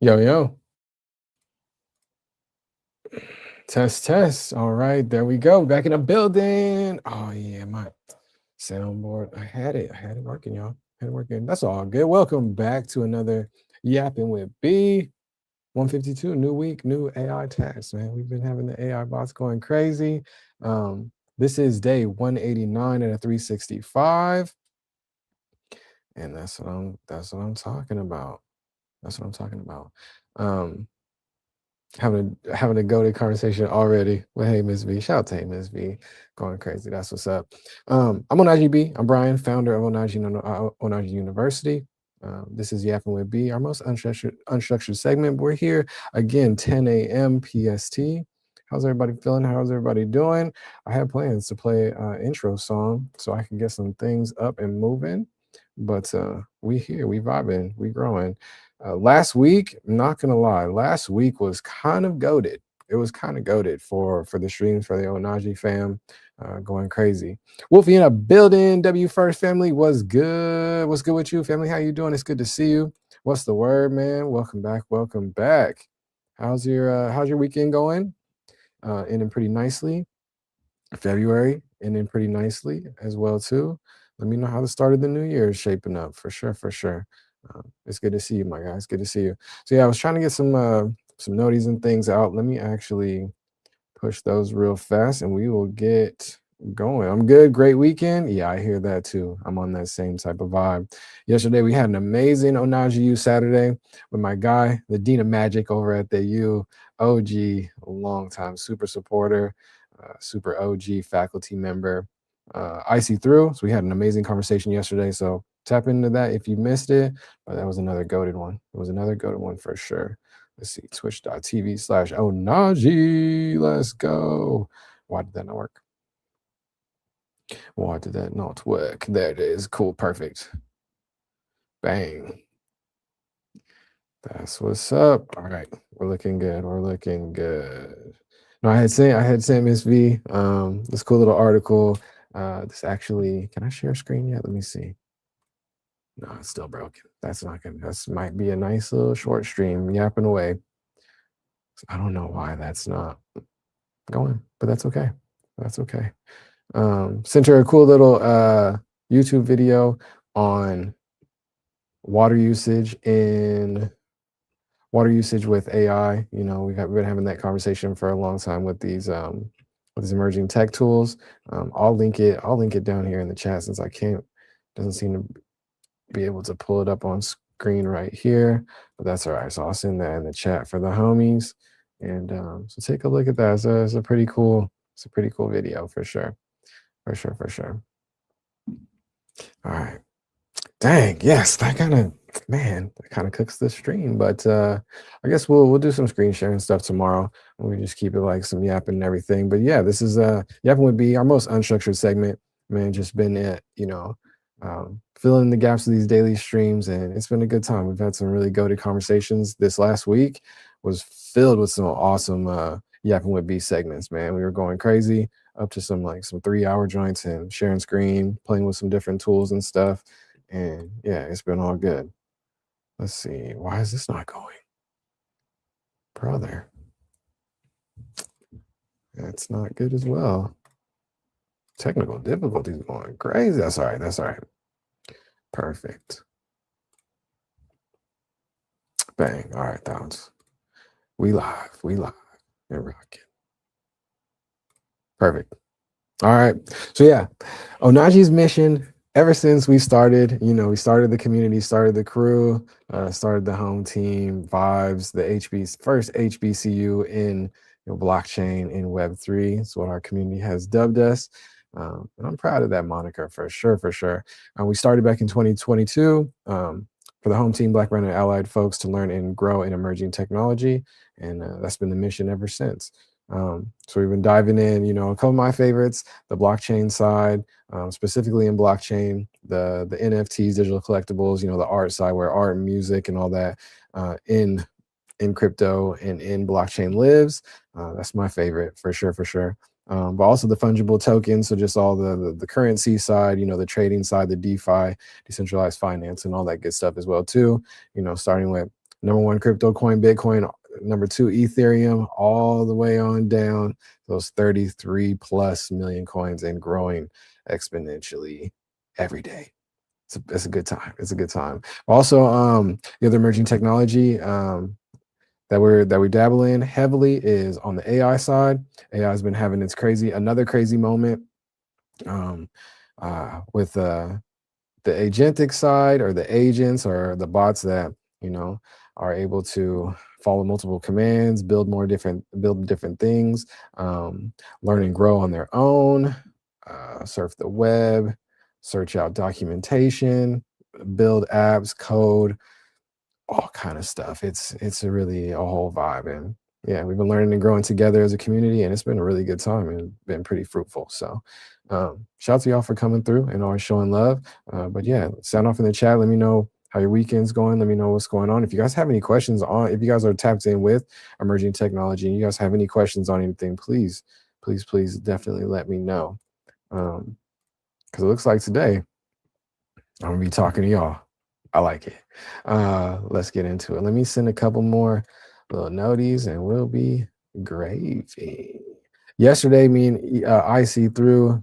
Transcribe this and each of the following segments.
Yo, yo. Test, test. All right, there we go. Back in the building. Oh, yeah, my soundboard. I had it working, y'all. Had it working. That's all good. Welcome back to another Yapping with B. 152, new week, new AI tasks, man. We've been having the AI bots going crazy. This is day 189 and a 365. And that's what I'm talking about. That's what I'm talking about. Um, having a go-to conversation already with Hey Miss V. Shout out to Hey Miss V, going crazy. That's what's up. I'm on YwB. I'm Brian, founder of Onaji University. This is Yapping with B, our most unstructured segment. We're here again, 10 a.m. PST. How's everybody feeling? How's everybody doing? I had plans to play an intro song so I can get some things up and moving, but we here, we vibing, we growing. Last week, I'm not gonna lie, last week was kind of goaded. It was kind of goaded for the streams for the Onaji fam, going crazy. Wolfie in a building. W First family was good. What's good with you, family? How you doing? It's good to see you. What's the word, man? Welcome back. Welcome back. How's your weekend going? Ending pretty nicely. February ending pretty nicely as well too. Let me know how the start of the new year is shaping up for sure, for sure. It's good to see you, my guys. Good to see you. So yeah, I was trying to get some noties and things out. Let me actually push those real fast and we will get going. I'm good. Great weekend. Yeah, I hear that too. I'm on that same type of vibe. Yesterday we had an amazing Onaji U Saturday with my guy, the Dean of Magic over at the U, OG, long time super supporter, super OG faculty member. I see through. So we had an amazing conversation yesterday. So tap into that if you missed it. But that was another goated one. It was another goated one for sure. Let's see, twitch.tv/Onaji. Let's go. Why did that not work? Why did that not work? There it is. Cool. Perfect. Bang. That's what's up. All right. We're looking good. We're looking good. No, I had sent Miss V this cool little article. This actually, can I share screen yet? Let me see. No, it's still broken. That's not gonna, this might be a nice little short stream yapping away. I don't know why that's not going, but that's okay. That's okay. Sent her a cool little YouTube video on water usage with AI. You know, we've been having that conversation for a long time with these emerging tech tools. I'll link it down here in the chat since I can't, doesn't seem to be able to pull it up on screen right here, but that's all right. So I'll send that in the chat for the homies. And so take a look at that. It's a pretty cool video for sure. For sure. All right. Dang, yes, that kind of cooks the stream. But I guess we'll do some screen sharing stuff tomorrow. We just keep it like some yapping and everything. But yeah, this is yapping would be our most unstructured segment. Man, just been filling the gaps of these daily streams, and it's been a good time. We've had some really goated conversations. This last week was filled with some awesome yapping with B segments, man. We were going crazy up to some 3-hour joints and sharing screen, playing with some different tools and stuff. And yeah, it's been all good. Let's see. Why is this not going? Brother. That's not good as well. Technical difficulties going crazy. That's all right. Perfect. Bang. All right, thoughts. We live. And rocking. Perfect. All right. So yeah, Onaji's mission ever since we started, we started the community, started the crew, started the home team, Vibes, the first HBCU in blockchain in Web3. It's what our community has dubbed us. And I'm proud of that moniker for sure. We started back in 2022 for the home team, Black, Brown, and Allied folks to learn and grow in emerging technology. And that's been the mission ever since. So we've been diving in, a couple of my favorites, the blockchain side, specifically in blockchain, the NFTs, digital collectibles, the art side where art and music and all that in crypto and in blockchain lives. That's my favorite for sure. But also the fungible tokens, so just all the currency side, the trading side, the DeFi, decentralized finance, and all that good stuff as well too. Starting with number one crypto coin, Bitcoin, number two, Ethereum, all the way on down, those 33 plus million coins and growing exponentially every day. It's a good time. It's a good time. Also, the other emerging technology that we dabble in heavily is on the AI side. AI has been having another crazy moment with the agentic side, or the agents, or the bots that are able to follow multiple commands, build different things, learn and grow on their own, surf the web, search out documentation, build apps, code, all kind of stuff. It's really a whole vibe. And yeah, we've been learning and growing together as a community, and it's been a really good time and been pretty fruitful. So shout out to y'all for coming through and always showing love. But yeah, sound off in the chat. Let me know how your weekend's going. Let me know what's going on. If you guys have any questions if you guys are tapped in with emerging technology and you guys have any questions on anything, please definitely let me know. Because it looks like today I'm gonna be talking to y'all. I like it. Let's get into it. Let me send a couple more little noties and we'll be gravy. Yesterday, me and IC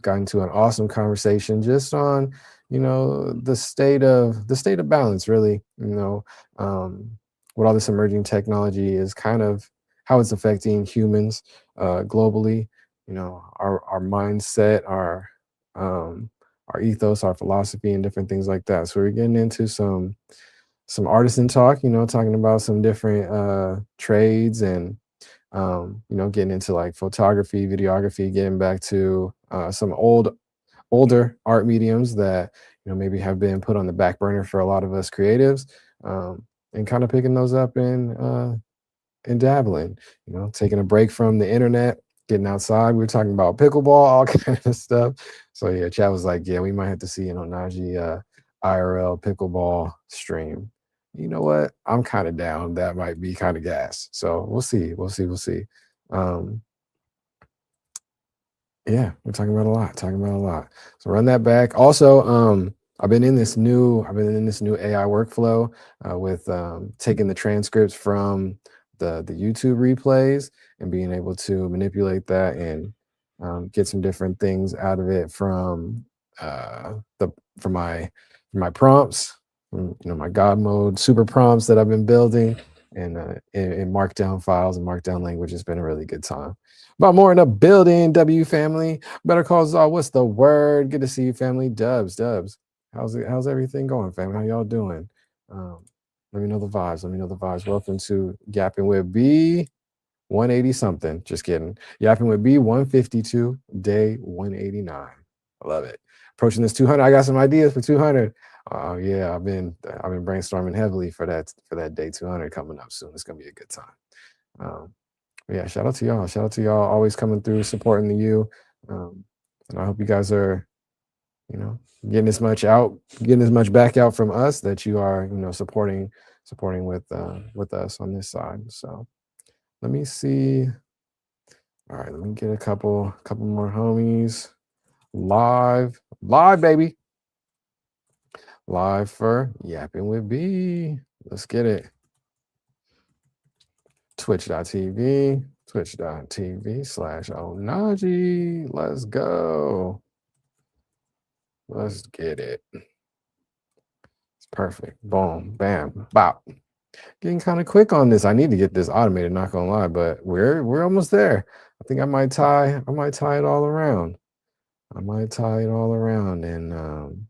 got into an awesome conversation just on, the state of balance, really, what all this emerging technology is, kind of how it's affecting humans globally, our mindset, our ethos, our philosophy, and different things like that. So we're getting into some artisan talk, talking about some different trades, and getting into like photography, videography, getting back to some older art mediums that maybe have been put on the back burner for a lot of us creatives, and kind of picking those up and dabbling, taking a break from the internet, getting outside. We were talking about pickleball, all kind of stuff. So yeah, chat was like, yeah, we might have to see Najee IRL pickleball stream. You know what? I'm kind of down. That might be kind of gas. So we'll see. Yeah, we're talking about a lot. So run that back. Also, I've been in this new AI workflow with taking the transcripts from the YouTube replays and being able to manipulate that and get some different things out of it from from my prompts, my God mode super prompts that I've been building, and in markdown files and markdown language. It's been a really good time. About more in the building, W family. Better calls all. What's the word? Good to see you, family. Dubs. How's everything going, family? How y'all doing? Let me know the vibes. Welcome to Yappin with B180 something. Just kidding. Yappin with B152, day 189. I love it. Approaching this 200. I got some ideas for 200. Yeah, I've been brainstorming heavily for that day 200 coming up soon. It's gonna be a good time. Yeah, shout out to y'all always coming through, supporting the U. And I hope you guys are, getting as much back out from us that you are, supporting with us on this side. So let me see. All right, let me get a couple more homies live, baby. Live for Yapping with B. Let's get it. twitch.tv/Onaji. Let's go. Let's get it. It's perfect. Boom, bam, bop. Getting kind of quick on this. I need to get this automated, not gonna lie, but we're almost there. I think I might tie it all around. And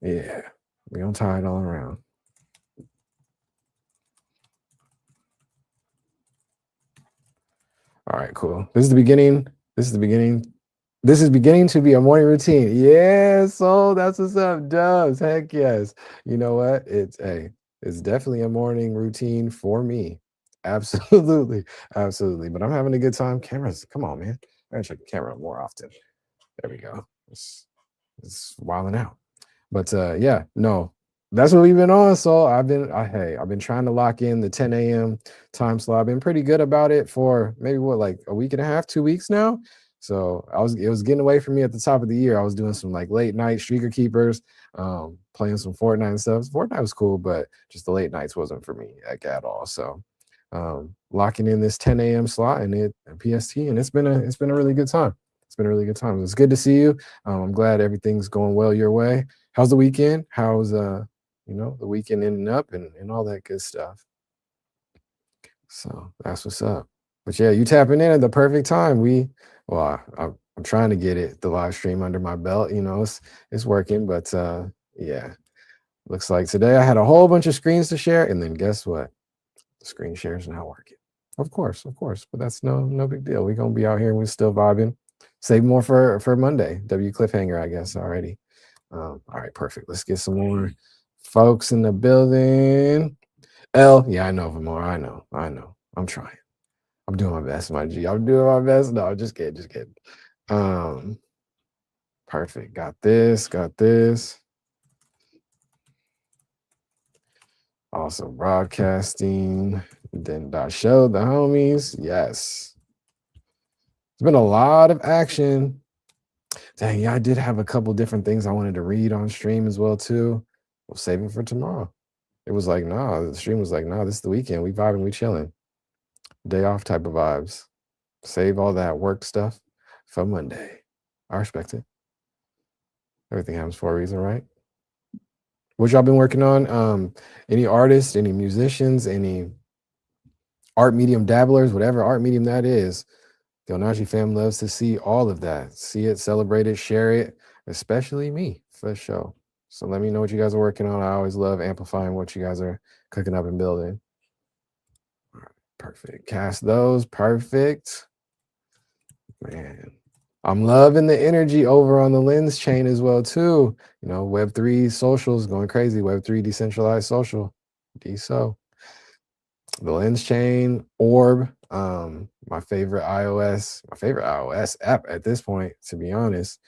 yeah, we're gonna tie it all around. All right, cool. This is beginning to be a morning routine. Yeah, so that's what's up, Dubs. Heck yes. You know what? It's definitely a morning routine for me. Absolutely. But I'm having a good time. Cameras, come on, man. I gotta check the camera more often. There we go. It's wilding out. But yeah, no, that's what we've been on. So I've been trying to lock in the 10 a.m. time slot. I've been pretty good about it for maybe like a week and a half, 2 weeks now. So it was getting away from me at the top of the year. I was doing some like late night streaker keepers, playing some Fortnite and stuff. Fortnite was cool, but just the late nights wasn't for me like at all. So locking in this 10 a.m. slot and PST, and it's been a really good time. It's been a really good time. It's good to see you. I'm glad everything's going well your way. How's the weekend? How's the weekend ending up and all that good stuff. So that's what's up. But yeah, you tapping in at the perfect time. I'm trying to get the live stream under my belt. It's working, but yeah, looks like today I had a whole bunch of screens to share, and then guess what? The screen share is not working. Of course, but that's no big deal. We're gonna be out here and we're still vibing. Save more for Monday. W cliffhanger, I guess already. All right, perfect. Let's get some more folks in the building. L, yeah, I know, Vamore. I know. I'm trying. I'm doing my best, my G. I'm doing my best. No, just kidding. Perfect. Got this. Also broadcasting. Then show the homies. Yes. It's been a lot of action. Dang, yeah, I did have a couple different things I wanted to read on stream as well, too. We'll save it for tomorrow. It was like, nah, the stream was like, nah, this is the weekend. We vibing, we chilling. Day off type of vibes. Save all that work stuff for Monday. I respect it. Everything happens for a reason, right? What y'all been working on? Any artists, any musicians, any art medium dabblers, whatever art medium that is. The Onaji fam loves to see all of that. See it, celebrate it, share it, especially me, for sure. So let me know what you guys are working on. I always love amplifying what you guys are cooking up and building. All right, perfect. Cast those. Perfect. Man, I'm loving the energy over on the Lens chain as well, too. Web3 socials going crazy. Web3 decentralized social. DSO. The Lens chain, Orb, my favorite iOS app at this point, to be honest.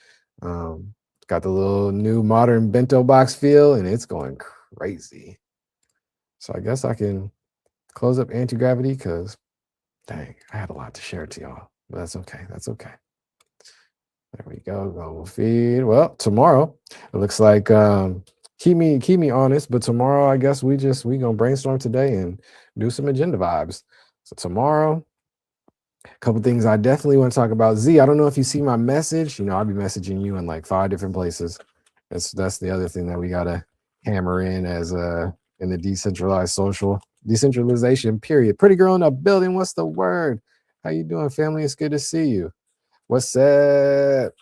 Got the little new modern bento box feel, and it's going crazy. So I guess I can close up anti-gravity because, dang, I had a lot to share to y'all. But that's okay. There we go. Global feed. Well, tomorrow it looks like keep me honest, but tomorrow I guess we gonna brainstorm today and do some agenda vibes. So tomorrow, a couple things I definitely want to talk about. Z, I don't know if you see my message. I'll be messaging you in like 5 different places. That's the other thing that we gotta hammer in as in the decentralization period. Pretty girl in the building. What's the word? How you doing, family? It's good to see you. What's up?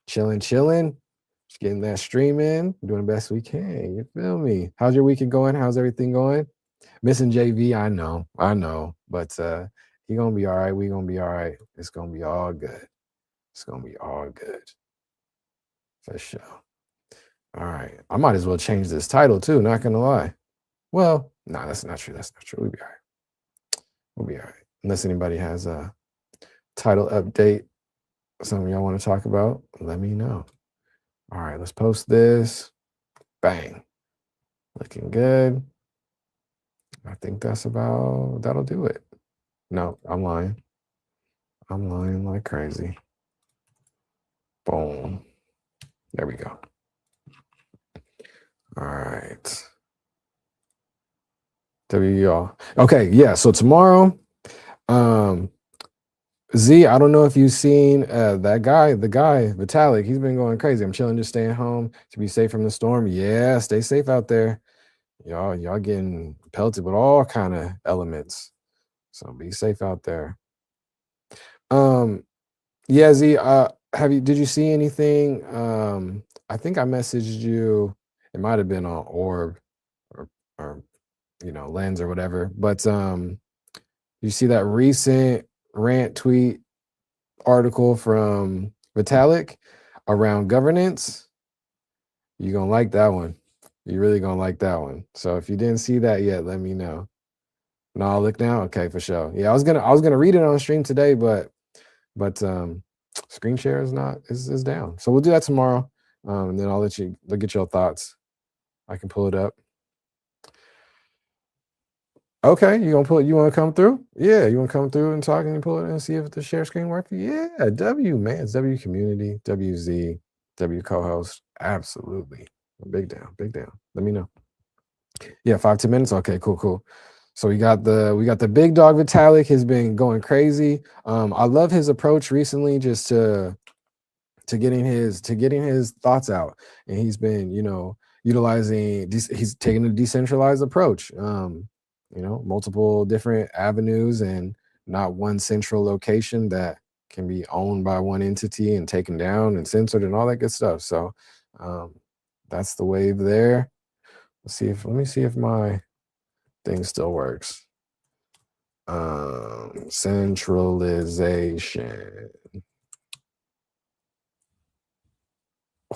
Chilling. Just getting that stream in, doing the best we can. You feel me? How's your weekend going? How's everything going? Missing JV, I know, but he gonna be all right. We gonna be all right. It's gonna be all good. For sure. All right. I might as well change this title too. Not gonna lie. Well, no, that's not true. We'll be all right. Unless anybody has a title update, something y'all want to talk about, let me know. All right, let's post this. Bang. Looking good. I think that'll do it. No, I'm lying. I'm lying like crazy. Boom. There we go. All right. Wy'all. Okay, yeah. So tomorrow, Z, I don't know if you've seen the guy, Vitalik. He's been going crazy. I'm chilling, just staying home to be safe from the storm. Yeah, stay safe out there. Y'all getting pelted with all kind of elements. So be safe out there. Yeah, Z, did you see anything? I think I messaged you. It might have been on Orb or Lens or whatever. But you see that recent rant tweet article from Vitalik around governance? You're gonna like that one. You're really gonna like that one. So if you didn't see that yet, let me know. No, I'll look now. Okay, for sure. Yeah, I was gonna read it on stream today, but screen share is down. So we'll do that tomorrow. And then I'll get your thoughts. I can pull it up. Okay, you want to come through? Yeah, you want to come through and talk and pull it and see if the share screen works? Yeah, W man, it's W community, WZ, W co-host. Absolutely. Big down, big down. Let me know. Yeah, 5 10 minutes. Okay, cool, cool. So we got the big dog Vitalik has been going crazy. I love his approach recently, just to getting his thoughts out, and he's been utilizing he's taking a decentralized approach, multiple different avenues and not one central location that can be owned by one entity and taken down and censored and all that good stuff. So um, that's the wave there. Let me see if my thing still works. Centralization.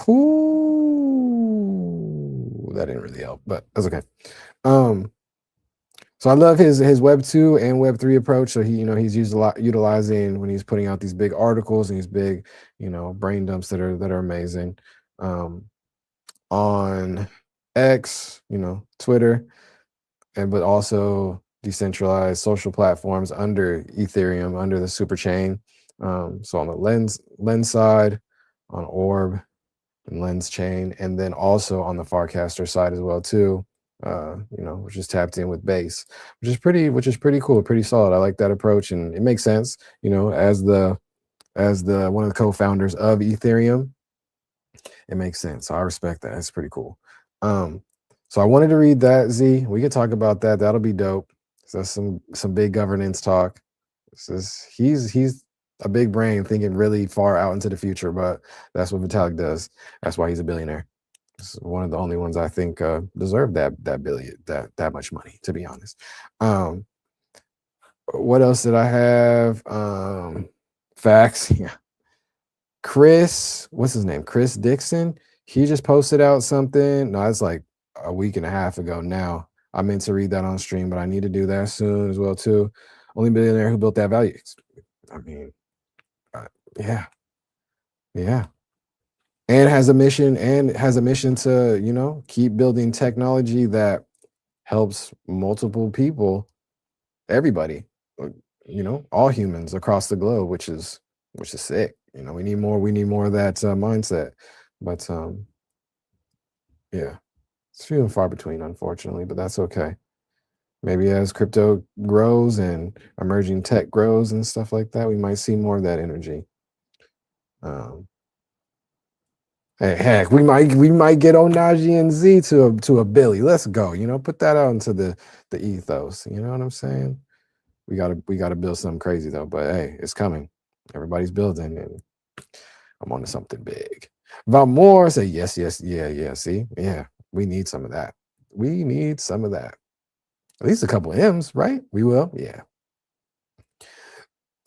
Ooh, that didn't really help, but that's okay. Um, so I love his Web 2 and Web 3 approach. So he's used a lot utilizing when he's putting out these big articles and these big, brain dumps that are amazing. Um, on X, Twitter, but also decentralized social platforms under Ethereum, under the super chain. So on the lens side, on Orb and Lens chain, and then also on the Farcaster side as well too. Which is tapped in with base, which is pretty cool, pretty solid. I like that approach, and it makes sense. As the one of the co-founders of Ethereum, it makes sense. So I respect that. It's pretty cool. So I wanted to read that, Z. We could talk about that. That'll be dope. So that's some big governance talk. He's a big brain thinking really far out into the future, but that's what Vitalik does. That's why he's a billionaire. It's one of the only ones I think deserve that billion, that much money, to be honest. What else did I have? Facts. Yeah. What's his name? Chris Dixon. He just posted out something. No, it's like a week and a half ago now. I meant to read that on stream, but I need to do that soon as well too. Only billionaire who built that value. I mean, uh, yeah, yeah, and has a mission to keep building technology that helps multiple people, everybody, uh, all humans across the globe, which is sick. We need more of that mindset, but yeah, it's few and far between, unfortunately, but that's okay. Maybe as crypto grows and emerging tech grows and stuff like that, we might see more of that energy. Um, Hey, heck, we might get Onaji and Z to a Billy. Let's go. Put that out into the ethos. You know what I'm saying? We gotta build something crazy though. But hey, it's coming. Everybody's building, and I'm onto something big. Valmore say yes, yes, yeah, yeah. See, yeah, we need some of that. We need some of that. At least a couple of M's, right? We will. Yeah.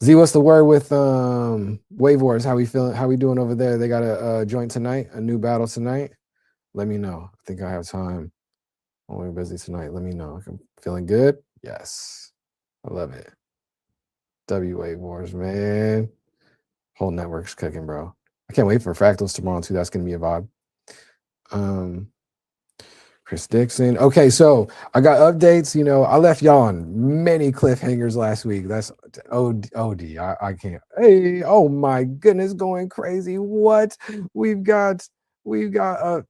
Z, what's the word with Wave Wars? How we feeling? How we doing over there? They got a joint tonight, a new battle tonight. Let me know. I think I have time. I'm only busy tonight. Let me know. I'm feeling good. Yes. I love it. WA Wars, man. Whole network's cooking, bro. I can't wait for fractals tomorrow too. That's gonna be a vibe. Um, Chris Dixon. Okay, so I got updates. I left y'all on many cliffhangers last week. That's OD. I can't. Hey, oh my goodness, going crazy. What? We've got we've got a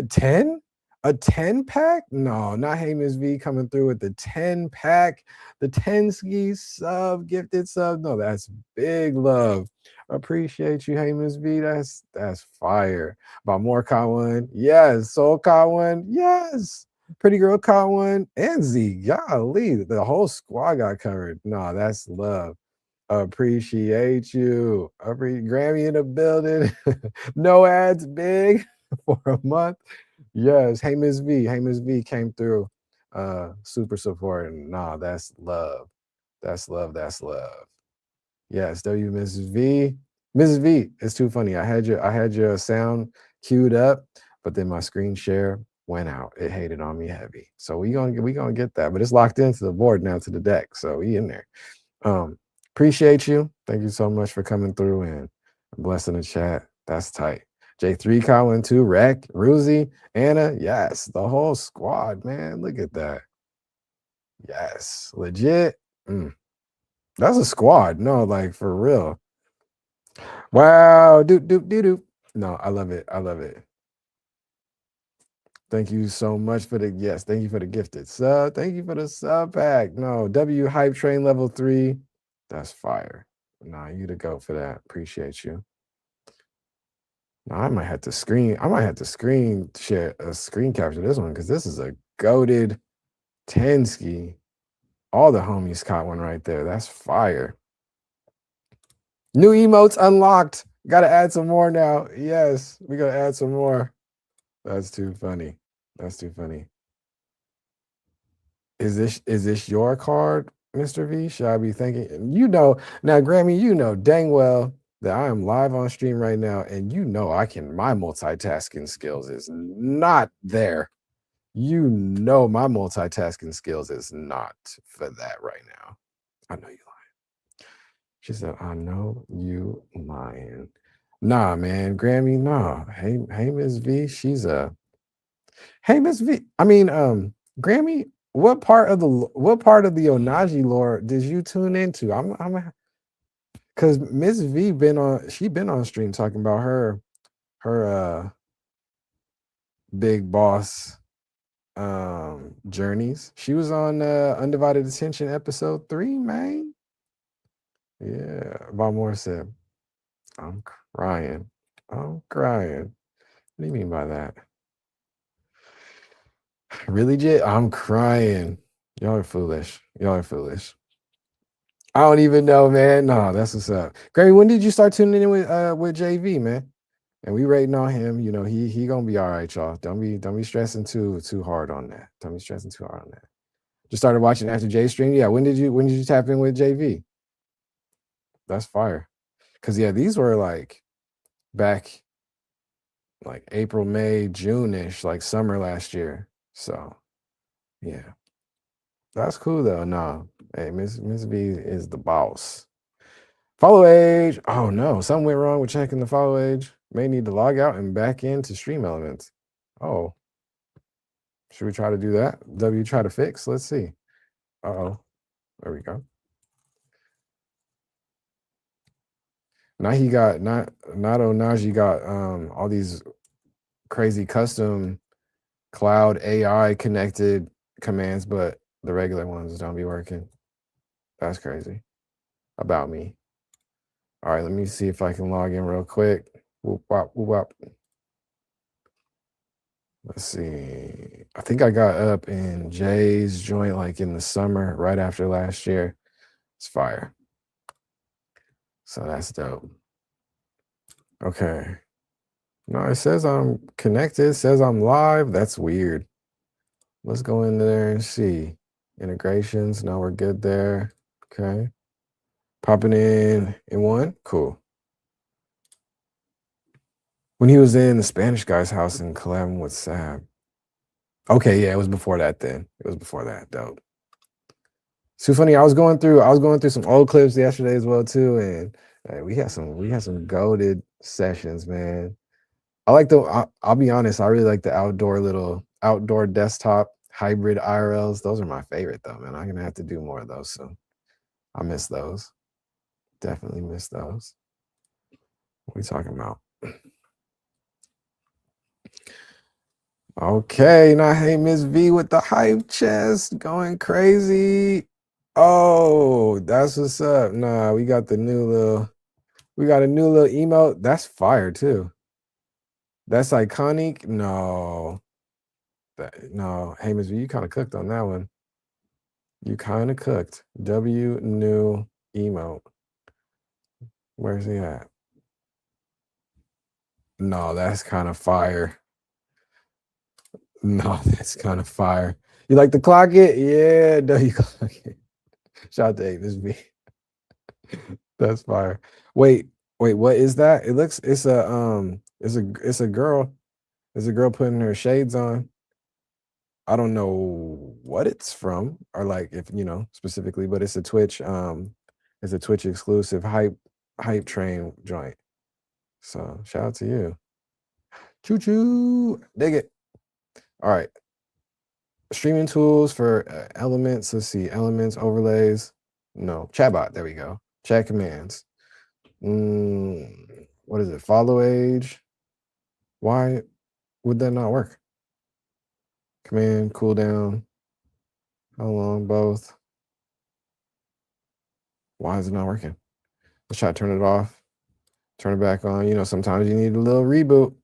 10? A 10 pack? No, not Hamus V coming through with the 10 pack. The 10 ski sub, gifted sub. No, that's big love. Appreciate you, Hamus V. That's fire. About more caught one. Yes. Soul caught one. Yes. Pretty girl caught one. And Z. Golly. The whole squad got covered. No, that's love. Appreciate you. Grammy in the building. No ads big for a month. Yes. Hey Miss V. Hey Miss V came through. Super supporting. Nah, that's love. That's love. That's love. Yes, Mrs. V. Mrs. V, it's too funny. I had your sound queued up, but then my screen share went out. It hated on me heavy. So we gonna get that, but it's locked into the board now, to the deck. So we in there. Um, Appreciate you. Thank you so much for coming through and blessing the chat. That's tight. J3 Colin too, Rec, Ruzy, Anna. Yes, the whole squad, man. Look at that. Yes, legit. Mm. That's a squad. No, like for real. Wow. Doop doop doo doop. No, I love it. I love it. Thank you so much for the yes. Thank you for the gifted sub. Thank you for the sub pack. No, W hype train level 3. That's fire. Nah, you the goat for that. Appreciate you. Now I might have to screen share a screen capture this one because this is a goated Tensky. All the homies caught one right there. That's fire. New emotes unlocked. Gotta add some more now. Yes, we gotta add some more. That's too funny. That's too funny. Is this your card, Mr. V? Should I be thinking? You know, now Grammy, you know dang well that I am live on stream right now, and you know my multitasking skills is not there. You know my multitasking skills is not for that right now. I know you lying. She said, I know you lying. Nah, man, Grammy, nah. Hey, Miss V, hey, Miss V. I mean, Grammy, what part of the Onaji lore did you tune into? I'm because Miss V been on stream talking about her big boss journeys. She was on Undivided Attention episode 3, man. Yeah, Valmore said, I'm crying. I'm crying. What do you mean by that? Really, Jit? I'm crying. Y'all are foolish. Y'all are foolish. I don't even know, man. No, that's what's up. Gray, when did you start tuning in with JV, man? And we rating on him. You know, he gonna be all right, y'all. Don't be stressing too hard on that. Don't be stressing too hard on that. Just started watching after J stream. Yeah, when did you tap in with JV? That's fire. Cause yeah, these were like back like April, May, June-ish, like summer last year. So yeah. That's cool though. No. Hey, Miss V is the boss. Follow age. Oh no, something went wrong with checking the follow age. May need to log out and back into Stream Elements. Oh, should we try to do that? W try to fix? Let's see. Uh-oh. There we go. Now he got not Onaji got all these crazy custom cloud AI connected commands, but the regular ones don't be working. That's crazy. About me. All right, let me see if I can log in real quick. Whoop, wop, whoop, wop. Let's see. I think I got up in Jay's joint like in the summer, right after last year. It's fire. So that's dope. Okay. No, it says I'm connected. It says I'm live. That's weird. Let's go in there and see. Integrations. No, we're good there. Okay. Popping in one. Cool. When he was in the Spanish guy's house and collabing with Sam. Okay, yeah, it was before that then. It was before that. Dope. Too funny. I was going through some old clips yesterday as well too, and we had some goated sessions, man. I'll be honest, I really like the outdoor desktop hybrid IRLs. Those are my favorite though, man. I'm gonna have to do more of those soon. I miss those. Definitely miss those. What are we talking about? Okay, now hey, Miss V with the hype chest going crazy. Oh, that's what's up. Nah, we got a new little emote. That's fire too. That's iconic. No. No. Hey, Miss V, you kind of cooked on that one. You kind of cooked. W new emote. Where's he at? No, that's kind of fire. No, that's kind of fire. You like to clock it? Yeah, no, you clock it. Shout out to A, Miss V. That's fire. Wait, what is that? It's a girl. It's a girl putting her shades on. I don't know what it's from or like if specifically, but it's a Twitch exclusive hype train joint. So shout out to you. Choo choo. Dig it. All right. streaming tools for elements. Let's see, elements, overlays. No, chatbot. There we go. Chat commands. What is it? Follow age. Why would that not work? Command, cooldown. How long? Both. Why is it not working? Let's try to turn it off. Turn it back on. You know, sometimes you need a little reboot.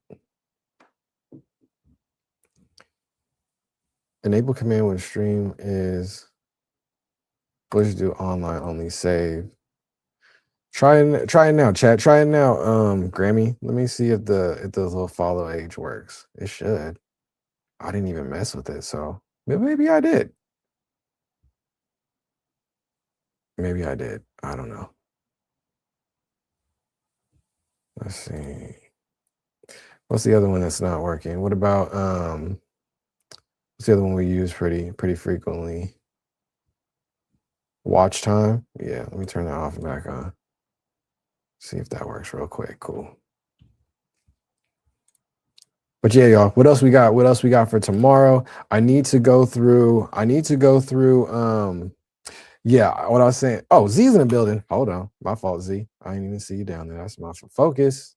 Enable command when stream is. Let's do online only save. Try it now, chat. Try it now, Grammy. Let me see if the little follow age works. It should. I didn't even mess with it, so maybe I did. Maybe I did. I don't know. Let's see. What's the other one that's not working? What about what's the other one we use pretty frequently? Watch time. Yeah, let me turn that off and back on. See if that works real quick. Cool. But yeah, y'all, what else we got? What else we got for tomorrow? I need to go through yeah, what I was saying. Oh, Z's in the building. Hold on. My fault, Z. I didn't even see you down there. That's my focus.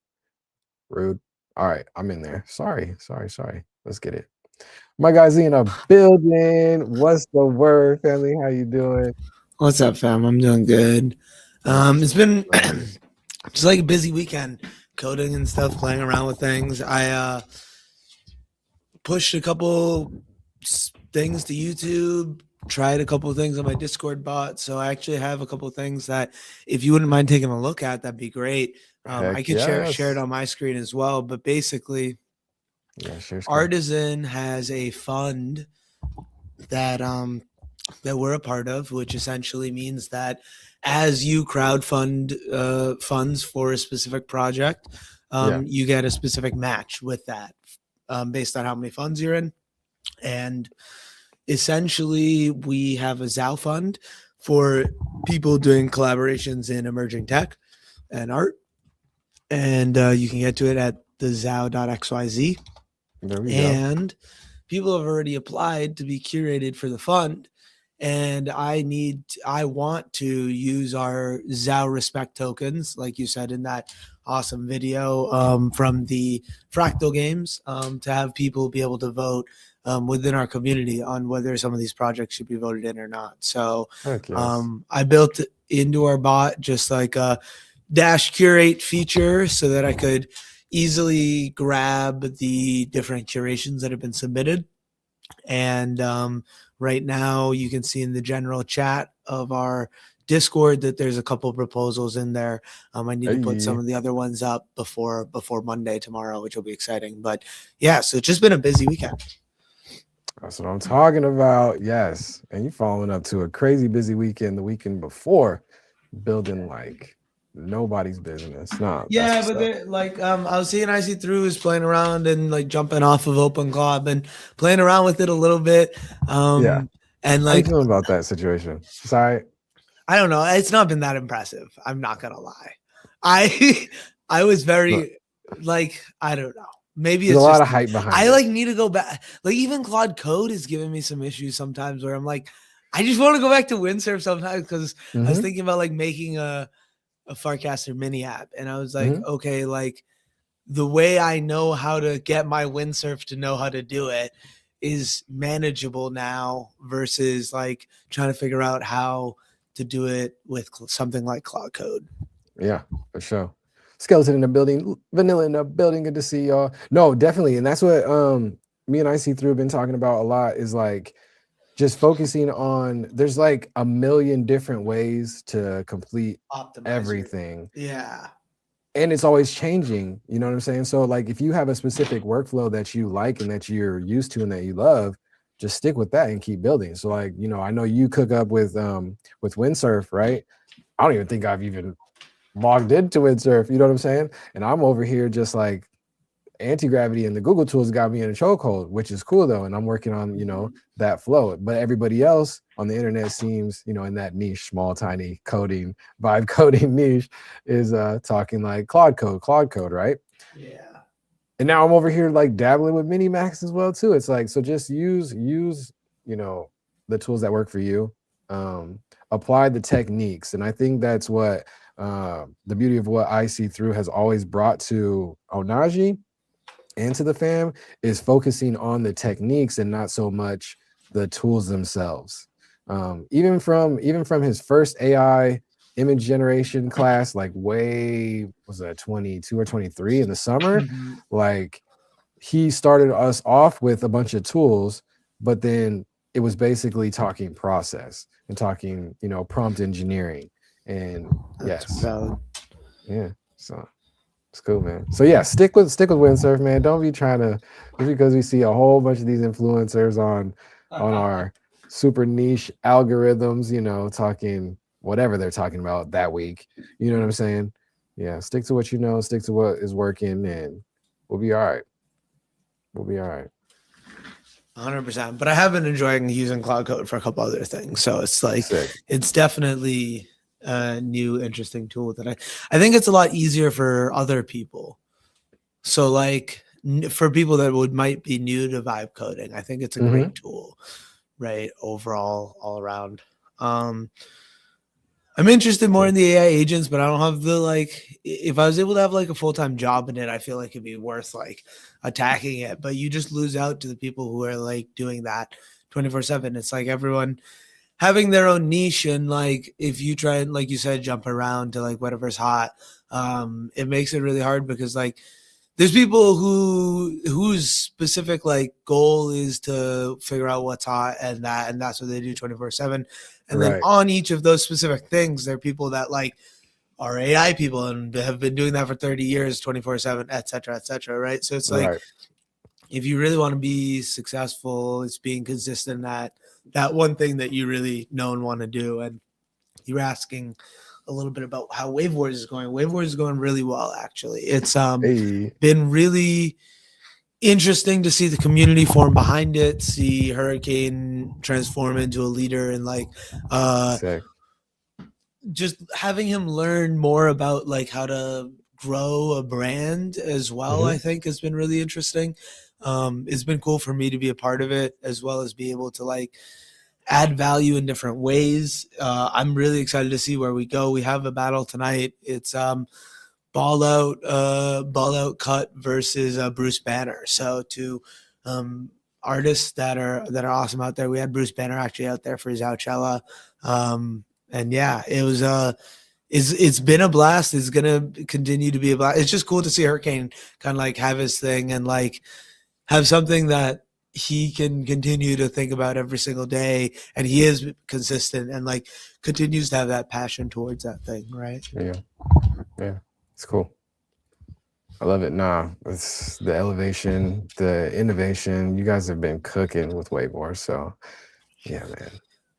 Rude. All right, I'm in there. Sorry. Let's get it. My guy Z in the building. What's the word, family? How you doing? What's up, fam? I'm doing good. It's been just like a busy weekend, coding and stuff, playing around with things. I pushed a couple things to YouTube, tried a couple of things on my Discord bot. So I actually have a couple of things that, if you wouldn't mind taking a look at, that'd be great. I could share it on my screen as well. But basically, yeah, sure. Artisan has a fund that that we're a part of, which essentially means that as you crowdfund funds for a specific project, you get a specific match with that based on how many funds you're in. And essentially, we have a ZOW fund for people doing collaborations in emerging tech and art. And you can get to it at the ZOW.xyz. There we go. And people have already applied to be curated for the fund. And I want to use our ZOW respect tokens, like you said in that awesome video from the Fractal Games, to have people be able to vote within our community on whether some of these projects should be voted in or not. So I built into our bot just like a dash curate feature so that I could easily grab the different curations that have been submitted. And right now you can see in the general chat of our Discord that there's a couple of proposals in there. I need to put some of the other ones up before Monday tomorrow, which will be exciting. But yeah, so it's just been a busy weekend. That's what I'm talking about. Yes. And you following up to a crazy busy weekend the weekend before, building like nobody's business. Nah. Yeah, but like I was seeing IC Through is playing around and like jumping off of Open Club and playing around with it a little bit. Yeah. And like, how you feeling about that situation? Sorry. I don't know. It's not been that impressive. I'm not gonna lie. I was very like, I don't know. Maybe it's a lot of hype behind I like need to go back. Like even Claude Code is giving me some issues sometimes where I'm like, I just want to go back to Windsurf sometimes because I was thinking about like making a Farcaster mini app, and I was like, okay, like the way I know how to get my Windsurf to know how to do it is manageable now versus like trying to figure out how to do it with something like Cloud Code. Yeah, for sure. Skeleton in the building, Vanilla in the building. Good to see y'all. No, definitely, and that's what me and IC Through have been talking about a lot. Is like just focusing on. There's like a million different ways to complete everything. Yeah. And it's always changing, you know what I'm saying? So like if you have a specific workflow that you like and that you're used to and that you love, just stick with that and keep building. So like, you know, I know you cook up with Windsurf, right? I don't even think I've even logged into Windsurf, you know what I'm saying? And I'm over here just like anti-gravity and the Google tools got me in a chokehold, which is cool though. And I'm working on, you know, that flow. But everybody else on the internet seems, you know, in that niche, small, tiny coding, vibe coding niche is talking like Claude Code, right? Yeah. And now I'm over here like dabbling with Minimax as well too. It's like, so just use the tools that work for you. Apply the techniques, and I think that's what the beauty of what IC3 has always brought to Onaji and to the fam is focusing on the techniques and not so much the tools themselves. Even from his first AI image generation class, like way was that 22 or 23 in the summer, like he started us off with a bunch of tools, but then it was basically talking process and talking, prompt engineering. And That's yes, valid. yeah. So it's cool, man. So yeah, stick with windsurf, man. Don't be trying to just because we see a whole bunch of these influencers on our super niche algorithms, talking whatever they're talking about that week. You know what I'm saying? Yeah, stick to what you know, stick to what is working, and we'll be all right. We'll be all right. 100%. But I have been enjoying using Cloud Code for a couple other things. So it's like, Sick. it's definitely a new, interesting tool that I think it's a lot easier for other people. So like for people that might be new to vibe coding, I think it's a great tool, right? Overall, all around. I'm interested more in the AI agents, but I don't have the if I was able to have like a full-time job in it, I feel like it'd be worth like attacking it. But you just lose out to the people who are like doing that 24/7. It's like everyone having their own niche, and like if you try and, like you said, jump around to like whatever's hot, it makes it really hard because like there's people whose specific like goal is to figure out what's hot, and that's what they do 24/7. And then Right. on each of those specific things, there are people that like are AI people and have been doing that for 30 years, 24/7, et cetera, right? So it's like, Right. if you really want to be successful, it's being consistent at that one thing that you really know and want to do. And you were asking a little bit about how Wave Wars is going. Wave Wars is going really well, actually. It's Hey. been really interesting to see the community form behind it, see Hurricane transform into a leader, and like Sick. just having him learn more about like how to grow a brand as well, I think has been really interesting. It's been cool for me to be a part of it, as well as be able to like add value in different ways. I'm really excited to see where we go. We have a battle tonight. It's ball out cut versus Bruce Banner. So two artists that are awesome out there. We had Bruce Banner actually out there for his Ouchella. And yeah, it was it's been a blast. It's gonna continue to be a blast. It's just cool to see Hurricane kind of like have his thing and like have something that he can continue to think about every single day, and he is consistent and like continues to have that passion towards that thing, right? Yeah, it's cool. I love it. Nah, it's the elevation, the innovation. You guys have been cooking with way more. So yeah, man.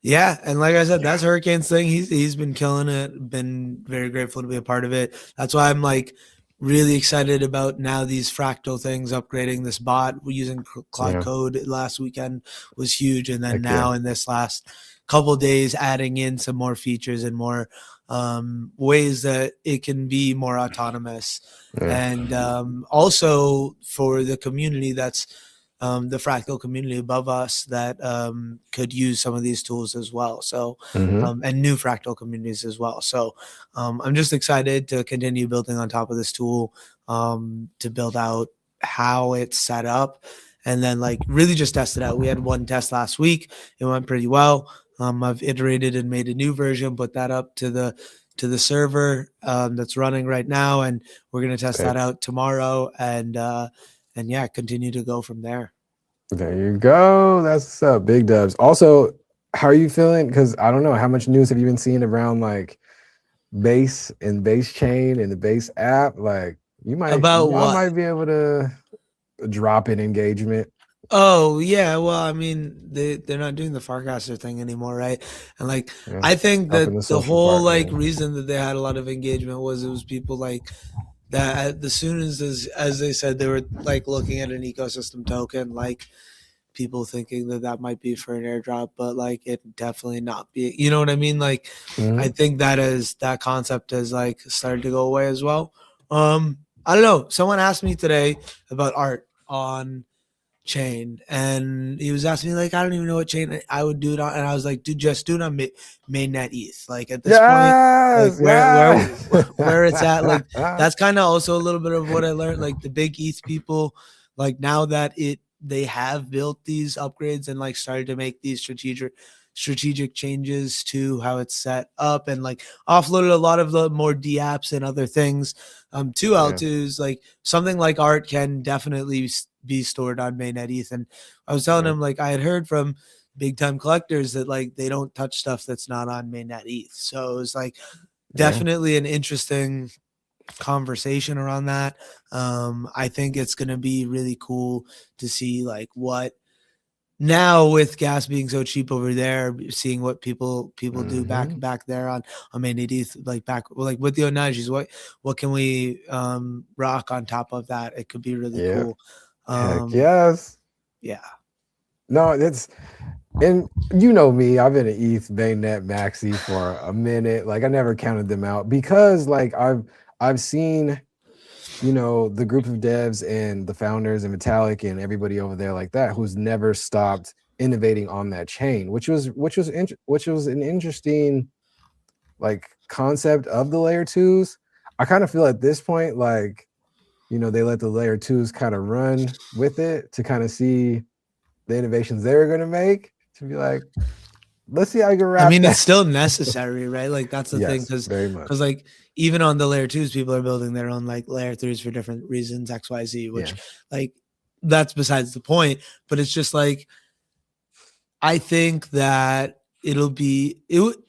Yeah, and like I said, that's Hurricane's thing. He's been killing it. Been very grateful to be a part of it. That's why I'm like really excited about now these fractal things. Upgrading this bot using Cloud Code last weekend was huge, and then now in this last couple days, adding in some more features and more ways that it can be more autonomous, and also for the community that's the fractal community above us that could use some of these tools as well. So, and new fractal communities as well. So I'm just excited to continue building on top of this tool, to build out how it's set up, and then like really just test it out. We had one test last week. It went pretty well. I've iterated and made a new version, put that up to the server that's running right now, and we're going to test that out tomorrow, and yeah, continue to go from there. There you go. That's what's up. Big dubs. Also, how are you feeling? Because I don't know, how much news have you been seeing around like base and base chain and the base app? Like y'all might be able to drop in engagement. Oh yeah, well, I mean, they're not doing the Farcaster thing anymore, right? And like, I think that the whole like reason that they had a lot of engagement was it was people like that as soon as they said they were like looking at an ecosystem token, like people thinking that might be for an airdrop, but like it definitely not be. You know what I mean? Like, I think that concept has like started to go away as well. I don't know. Someone asked me today about art on chain, and he was asking me like, I don't even know what chain I would do it on, and I was like, dude, just do it on mainnet ETH. Like at this point, like Yes, yes. where it's at, like that's kind of also a little bit of what I learned. Like the big ETH people, like now that they have built these upgrades and like started to make these strategic changes to how it's set up and like offloaded a lot of the more D apps and other things to Yeah, L2s. Like something like art can definitely be stored on mainnet ETH. And I was telling yeah, him like I had heard from big time collectors that like they don't touch stuff that's not on mainnet ETH. So it was like yeah. definitely an interesting conversation around that. I think it's going to be really cool to see like what now with gas being so cheap over there, seeing what people do Hmm. back there on mainnet ETH, like back like with the Onagis, what can we rock on top of that? It could be really Yeah. cool. Heck Um, yes. yeah. No, it's and you know me, I've been an ETH mainnet maxi for a minute. Like I never counted them out because like I've seen, you know, the group of devs and the founders and Vitalik and everybody over there like that who's never stopped innovating on that chain, which was an interesting like concept of the layer twos. I kind of feel at this point like, you know, they let the layer twos kind of run with it to kind of see the innovations they were going to make to be like, let's see how I can I wrap mean, it's that. still necessary, right? Like that's the thing, Yes, very much. like even on the layer twos, people are building their own like layer threes for different reasons, X, Y, Z, Yeah. which like that's besides the point. But it's just like I think that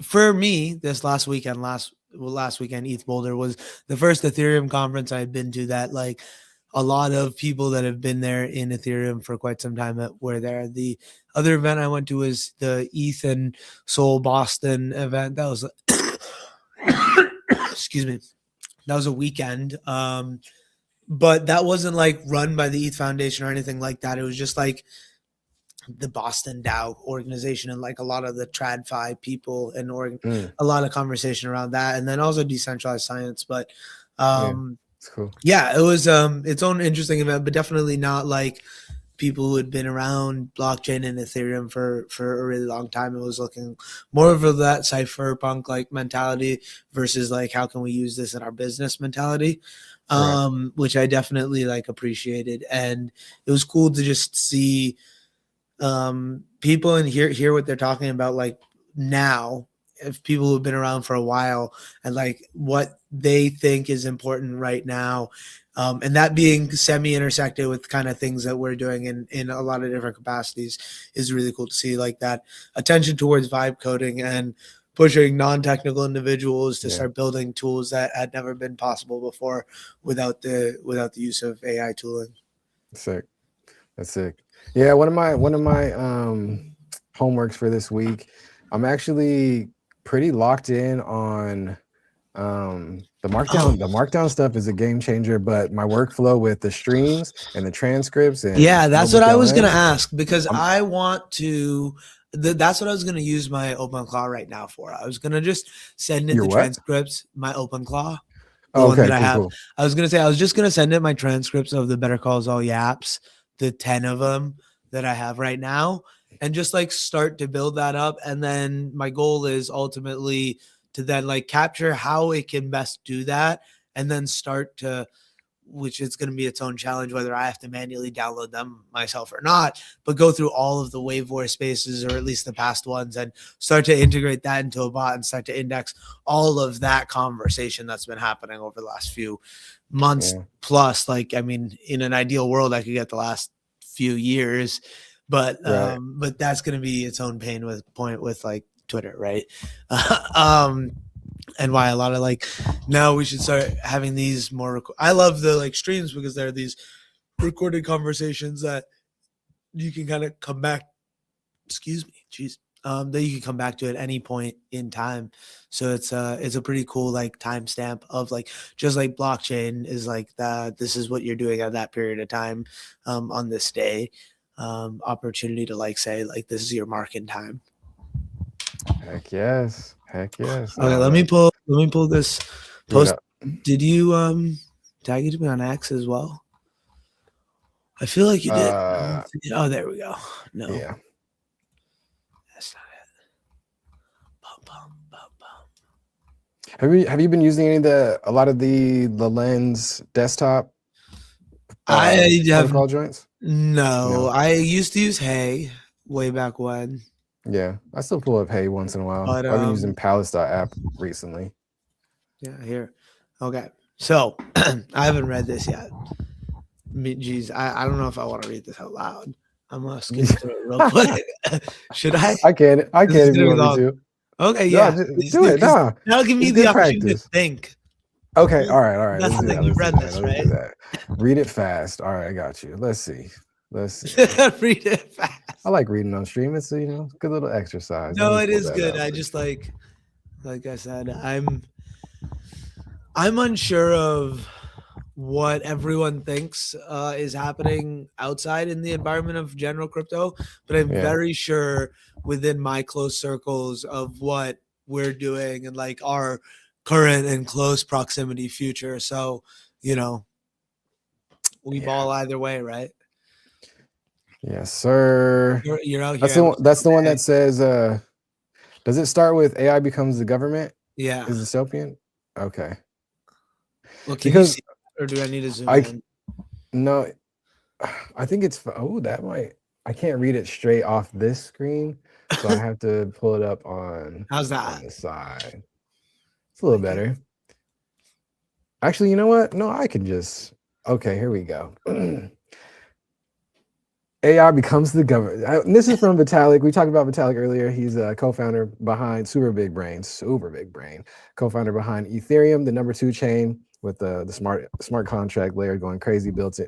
for me this last weekend. ETH Boulder was the first Ethereum conference I had been to that like a lot of people that have been there in Ethereum for quite some time were there. The other event I went to was the ETH and Soul Boston event. That was excuse me. That was a weekend. But that wasn't like run by the ETH Foundation or anything like that. It was just like the Boston DAO organization and like a lot of the TradFi people and Mm, a lot of conversation around that, and then also decentralized science. But yeah, um, it's cool. yeah, it was its own interesting event, but definitely not like people who had been around blockchain and Ethereum for a really long time. It was looking more of that cypherpunk like mentality versus like how can we use this in our business mentality, Right. which I definitely like appreciated, and it was cool to just see people and hear what they're talking about like now, if people who've been around for a while and like what they think is important right now, and that being semi intersected with kind of things that we're doing in a lot of different capacities is really cool to see, like that attention towards vibe coding and pushing non-technical individuals to Yeah. start building tools that had never been possible before without the use of AI tooling. Sick. That's sick. Yeah, one of my homeworks for this week, I'm actually pretty locked in on the markdown. The markdown stuff is a game changer, but my workflow with the streams and the transcripts and Yeah, that's what notebook I was gonna LM, ask because I'm I want to. That's what I was gonna use my OpenClaw right now for. I was gonna just send it you're the what? transcripts, my OpenClaw, the Oh, one okay, that I cool, have. cool. I was gonna say I was just gonna send it my transcripts of the Better Calls All Yaps, the 10 of them that I have right now, and just like start to build that up. And then my goal is ultimately to then like capture how it can best do that, and then start to, which is going to be its own challenge, whether I have to manually download them myself or not, but go through all of the Waveware spaces, or at least the past ones, and start to integrate that into a bot and start to index all of that conversation that's been happening over the last few months Yeah, plus. Like, I mean, in an ideal world, I could get the last few years, right. but that's going to be its own pain with like Twitter, right? And why a lot of like now we should start having these more I love the like streams because there are these recorded conversations that you can kind of come back, excuse me, jeez, that you can come back to at any point in time. So it's a pretty cool like timestamp of like, just like blockchain is like that, this is what you're doing at that period of time, on this day, opportunity to like say like this is your mark in time. Heck yes. Heck yes. Okay, No, that's let me pull this do it post. up. Did you tag it to me on X as well? I feel like you did. Uh, Oh, there we go. No, yeah. that's not it. Bum, bum, bum, bum. Have you been using a lot of the Lens desktop I have protocol joints? no. No. I used to use Hey way back when, Yeah, I still pull up Hey once in a while. but I've been using Palace.app recently. yeah, here. Okay, so I haven't read this yet. Geez, I don't know if I want to read this out loud. I'm gonna skim through it real quick. Should I? I can This is if you gonna be want me long. to. Okay, No, yeah, just please do do it. because Nah, that'll give me it's the good opportunity to practice. think. Okay, all right. That's Let's the do thing. that. You've Let's do read that. this, Let's do right? that. Read it fast. All right, I got you. Let's see. Read it fast. I like reading on stream. It's good little exercise. Let No, me it pull is that good. up I for just you. like I said, I'm unsure of what everyone thinks is happening outside in the environment of general crypto, but I'm Yeah, very sure within my close circles of what we're doing and like our current and close proximity future. So, you know, we yeah, ball either way, right? yes, sir. You're out here. That's the I'm one. That's the one okay. that says. Does it start with AI becomes the government? Yeah. Is dystopian? Okay, Well, can you because see it, or do I need to zoom I in? no, I think it's that might. I can't read it straight off this screen, so I have to pull it up How's on that? the side. It's a little Like it? better. Actually, you know what? No, I can just. Okay, here we go. AI becomes the government. This is from Vitalik. We talked about Vitalik earlier. He's a co-founder behind Super Big Brain, co-founder behind Ethereum, the number 2 chain with the smart contract layer going crazy, built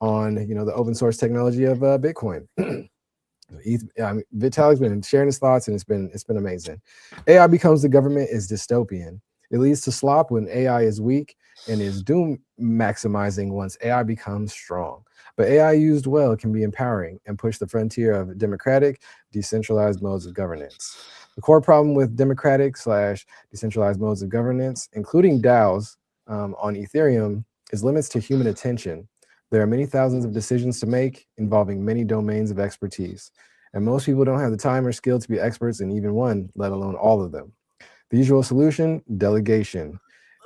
on the open source technology of Bitcoin. Vitalik's been sharing his thoughts, and it's been amazing. AI becomes the government is dystopian. It leads to slop when AI is weak and is doom maximizing once AI becomes strong. But AI used well can be empowering and push the frontier of democratic, decentralized modes of governance. The core problem with democratic / decentralized modes of governance, including DAOs on Ethereum, is limits to human attention. There are many thousands of decisions to make involving many domains of expertise, and most people don't have the time or skill to be experts in even one, let alone all of them. The usual solution, delegation.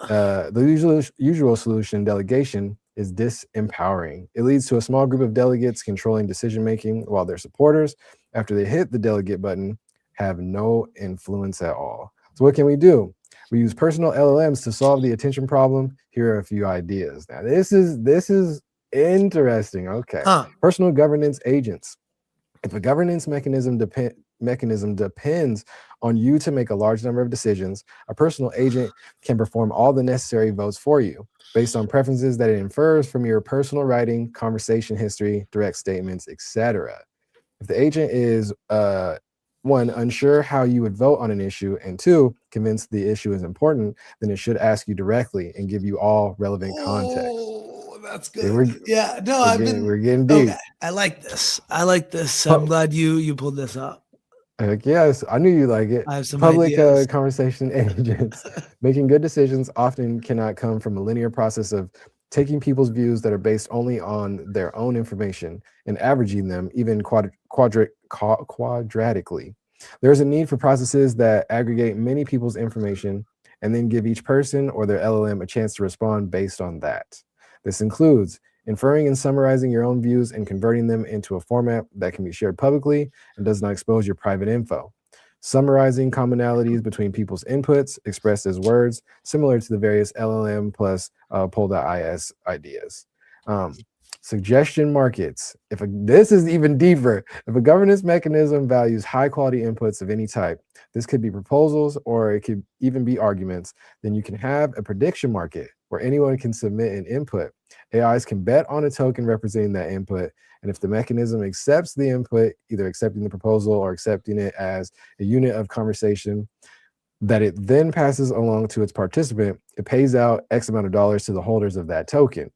The usual solution, delegation, is disempowering. It leads to a small group of delegates controlling decision making, while their supporters, after they hit the delegate button, have no influence at all. So what can we do? We use personal LLMs to solve the attention problem. Here are a few ideas. Now, this is interesting. Okay, Huh. personal governance agents. If a governance mechanism depends on you to make a large number of decisions, a personal agent can perform all the necessary votes for you based on preferences that it infers from your personal writing, conversation history, direct statements, etc. If the agent is one, unsure how you would vote on an issue, and two, convinced the issue is important, then it should ask you directly and give you all relevant context. Oh, that's Okay, good. Yeah. No, we're getting okay. deep. I like this. I like this. I'm glad you pulled this up. Heck yes, I knew you like it. I have some Public ideas. conversation agents. Making good decisions often cannot come from a linear process of taking people's views that are based only on their own information and averaging them, even quadratically. There's a need for processes that aggregate many people's information and then give each person or their LLM a chance to respond based on that. This includes inferring and summarizing your own views and converting them into a format that can be shared publicly and does not expose your private info. Summarizing commonalities between people's inputs expressed as words, similar to the various LLM plus poll.is ideas. Suggestion markets. This is even deeper. If a governance mechanism values high quality inputs of any type, this could be proposals or it could even be arguments, then you can have a prediction market where anyone can submit an input. AIs can bet on a token representing that input. And if the mechanism accepts the input, either accepting the proposal or accepting it as a unit of conversation that it then passes along to its participant, it pays out X amount of dollars to the holders of that token.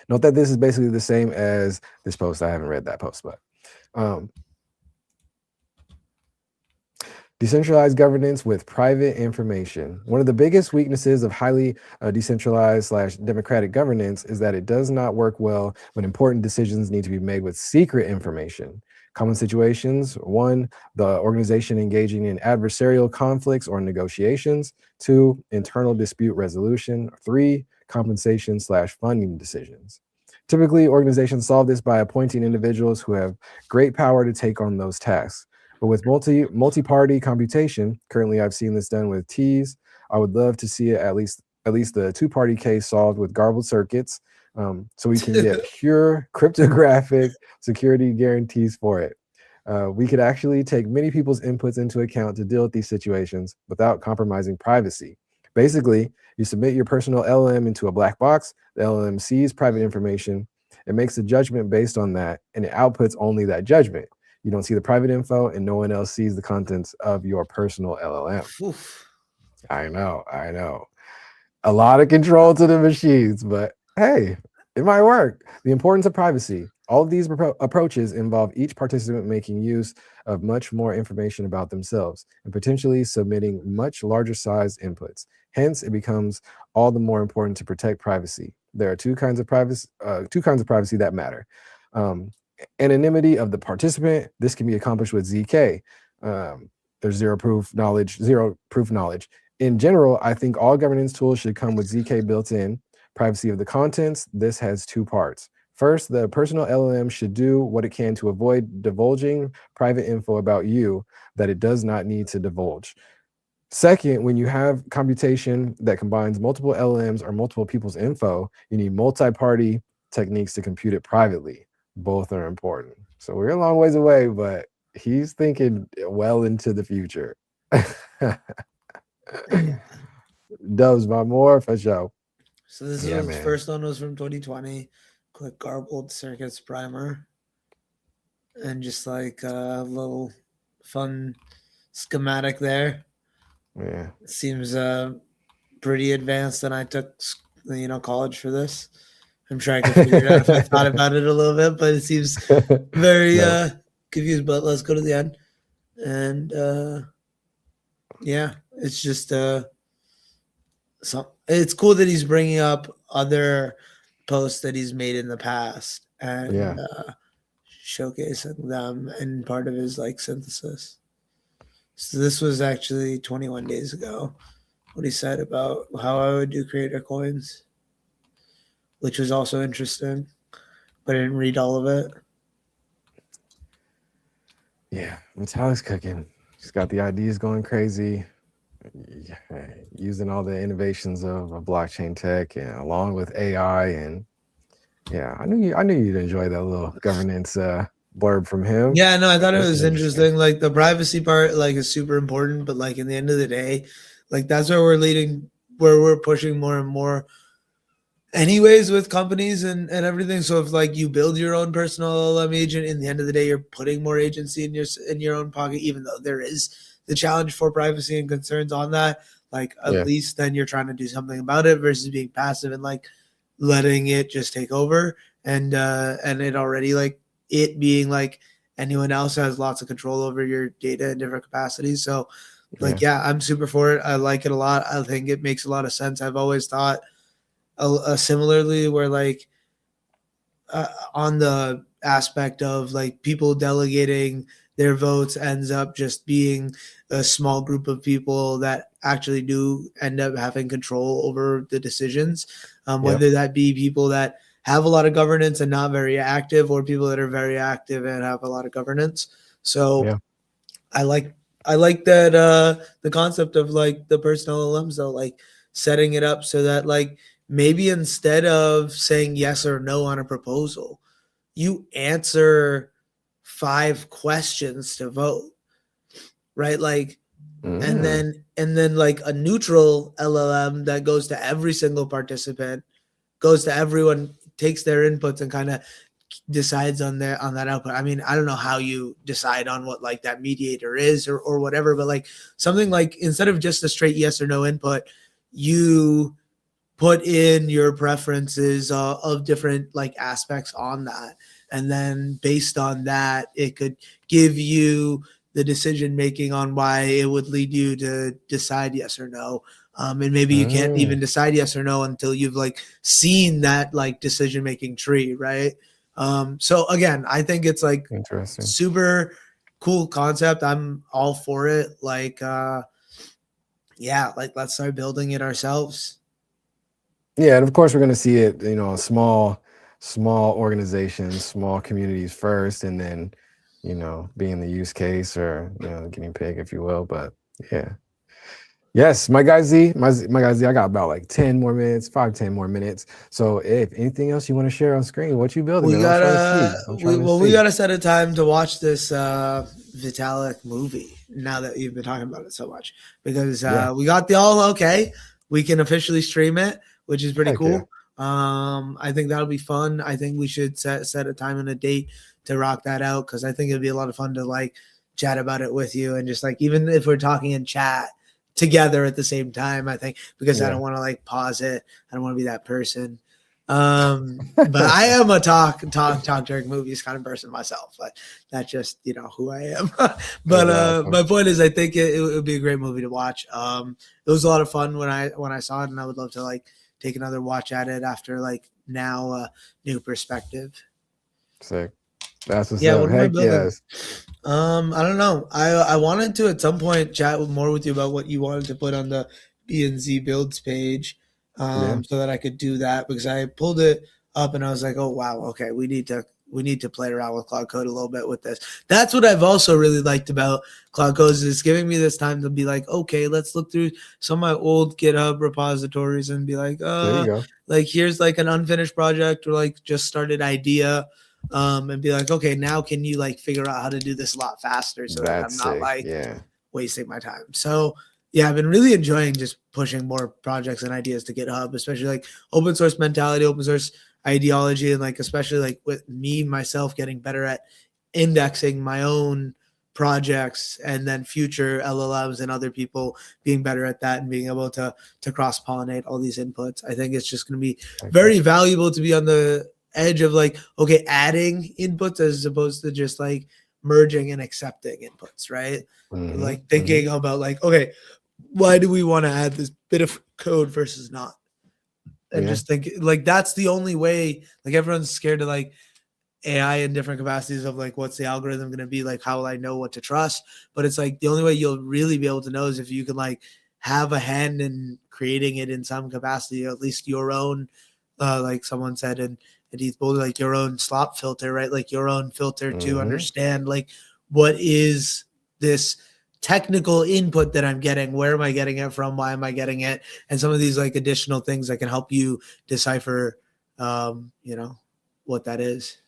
Note that this is basically the same as this post. I haven't read that post, but Decentralized governance with private information. One of the biggest weaknesses of highly decentralized slash democratic governance is that it does not work well when important decisions need to be made with secret information. Common situations: one, the organization engaging in adversarial conflicts or negotiations; two, internal dispute resolution; three, compensation slash funding decisions. Typically, organizations solve this by appointing individuals who have great power to take on those tasks. But with multi-party computation, currently I've seen this done with T's. I would love to see it at least the two-party case solved with garbled circuits, so we can get pure cryptographic security guarantees for it. We could actually take many people's inputs into account to deal with these situations without compromising privacy. Basically, you submit your personal LLM into a black box. The LLM sees private information. It makes a judgment based on that, and it outputs only that judgment. You don't see the private info, and no one else sees the contents of your personal LLM. Oof. I know, I know. A lot of control to the machines, but hey, it might work. The importance of privacy. All of these approaches involve each participant making use of much more information about themselves and potentially submitting much larger sized inputs. Hence, it becomes all the more important to protect privacy. There are two kinds of privacy that matter. Um, Anonymity of the participant. This can be accomplished with ZK. There's zero proof knowledge. In general, I think all governance tools should come with ZK built in. Privacy of the contents. This has two parts. First, the personal LLM should do what it can to avoid divulging private info about you that it does not need to divulge. Second, when you have computation that combines multiple LLMs or multiple people's info, you need multi-party techniques to compute it privately. Both are important. So we're a long ways away, but he's thinking well into the future. Dubs, my more for sure. So this Yeah, was man. first one was from 2020. Quick garbled circuits primer, and just like a little fun schematic there. Yeah. It seems pretty advanced, and I took college for this. I'm trying to figure it out if I thought about it a little bit, but it seems very No. confused. But let's go to the end, and yeah, it's just it's cool that he's bringing up other posts that he's made in the past and Yeah. showcasing them in part of his like synthesis. So this was actually 21 days ago, what he said about how I would do creator coins, which was also interesting, but I didn't read all of it. Yeah, Metallic's cooking. He's got the ideas going crazy. Yeah, using all the innovations of blockchain tech and along with AI. And yeah, I knew you'd enjoy that little governance blurb from him. Yeah, no, I thought it This was is interesting. Like the privacy part, like is super important, but like in the end of the day, like that's where we're pushing more and more anyways with companies and everything. So if like you build your own personal LLM agent, in the end of the day, you're putting more agency in your own pocket, even though there is the challenge for privacy and concerns on that. Like at Yeah. least then you're trying to do something about it versus being passive and like letting it just take over and it already like it being like anyone else has lots of control over your data in different capacities. So like yeah, I'm super for it. I like it a lot. I think it makes a lot of sense. I've always thought similarly where like on the aspect of like people delegating their votes ends up just being a small group of people that actually do end up having control over the decisions, whether that be people that have a lot of governance and not very active or people that are very active and have a lot of governance. So Yeah. I like that the concept of like the personal LMs though, like setting it up so that like maybe instead of saying yes or no on a proposal, you answer 5 questions to vote, right? Like, and then like a neutral LLM that goes to every single participant, goes to everyone, takes their inputs and kind of decides on that output. I mean, I don't know how you decide on what like that mediator is or whatever, but like something like instead of just a straight yes or no input, you put in your preferences of different like aspects on that, and then based on that it could give you the decision making on why it would lead you to decide yes or no. And maybe you can't even decide yes or no until you've like seen that like decision making tree, right? So again, I think it's like Interesting. super cool concept. I'm all for it. Like yeah, like let's start building it ourselves. Yeah, and of course we're going to see it, small organizations, small communities first, and then, being the use case or, the guinea pig, if you will. But yeah. Yes, my guy Z, my guy Z, I got about like 10 more minutes, 10 more minutes. So if anything else you want to share on screen, what you building, We man? I'm trying to gotta see. I'm trying to we see. gotta set a time to watch this Vitalik movie now that you've been talking about it so much, because Yeah. we got the all okay. We can officially stream it, which is pretty Heck yeah. cool. I think that'll be fun. I think we should set a time and a date to rock that out, because I think it'd be a lot of fun to like chat about it with you, and just like even if we're talking in chat together at the same time, I think, because I Yeah. don't want to like pause it. I don't want to be that person. But I am a talk during movies kind of person myself. But that's just who I am. But That's awesome. my point is, I think it would be a great movie to watch. It was a lot of fun when I saw it, and I would love to like take another watch at it after like now a new perspective. Sick. That's what's Yeah, up. what am I Heck building? yes. I don't know. I wanted to at some point chat more with you about what you wanted to put on the B and Z builds page, Yeah. so that I could do that, because I pulled it up and I was like, oh wow, okay, we need to play around with Cloud Code a little bit with this. That's what I've also really liked about Cloud Code, is giving me this time to be like, okay, let's look through some of my old GitHub repositories and be like, There you go. like here's like an unfinished project or like just started idea, and be like, okay, now can you like figure out how to do this a lot faster so that I'm That's not sick. like Yeah. wasting my time. So yeah, I've been really enjoying just pushing more projects and ideas to GitHub, especially like open source mentality, open source ideology, and like especially like with me myself getting better at indexing my own projects, and then future LLMs and other people being better at that and being able to cross pollinate all these inputs. I think it's just going to be Heck yeah. very valuable to be on the edge of like, okay, adding inputs as opposed to just like merging and accepting inputs, right? Like thinking about like, okay, why do we want to add this bit of code versus not? And Yeah. just think like that's the only way. Like everyone's scared to like AI in different capacities of like what's the algorithm going to be, like how will I know what to trust? But it's like the only way you'll really be able to know is if you can like have a hand in creating it in some capacity, or at least your own, like someone said, and Heath Boulder, like your own slop filter, right? Like your own filter to understand like what is this technical input that I'm getting, where am I getting it from, why am I getting it, and some of these like additional things that can help you decipher what that is.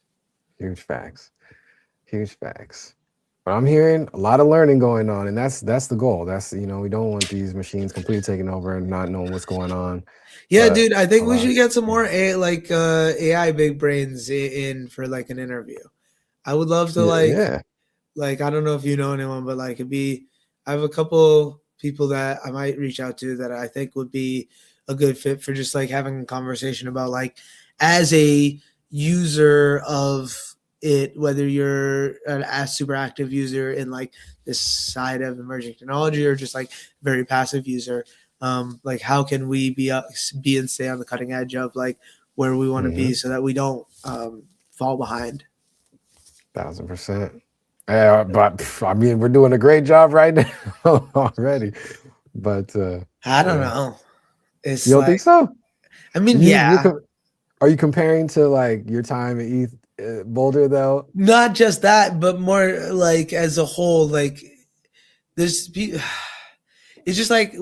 Huge facts. Huge facts. But I'm hearing a lot of learning going on, and that's the goal. That's we don't want these machines completely taking over and not knowing what's going on. Yeah, But dude, I a think we lot. should get some more AI big brains in for like an interview. I would love to Yeah. like I don't know if you know anyone, but like it'd be, I have a couple people that I might reach out to that I think would be a good fit for just like having a conversation about like, as a user of it, whether you're a super active user in like this side of emerging technology or just like very passive user, like how can we be and stay on the cutting edge of like where we want to be so that we don't fall behind. 1000%. Yeah, but I mean, we're doing a great job right now already. But I don't yeah. know. It's You don't like, think so? I mean, You're yeah, are you comparing to like your time at Boulder though? not just that, but more like as a whole, like there's it's just like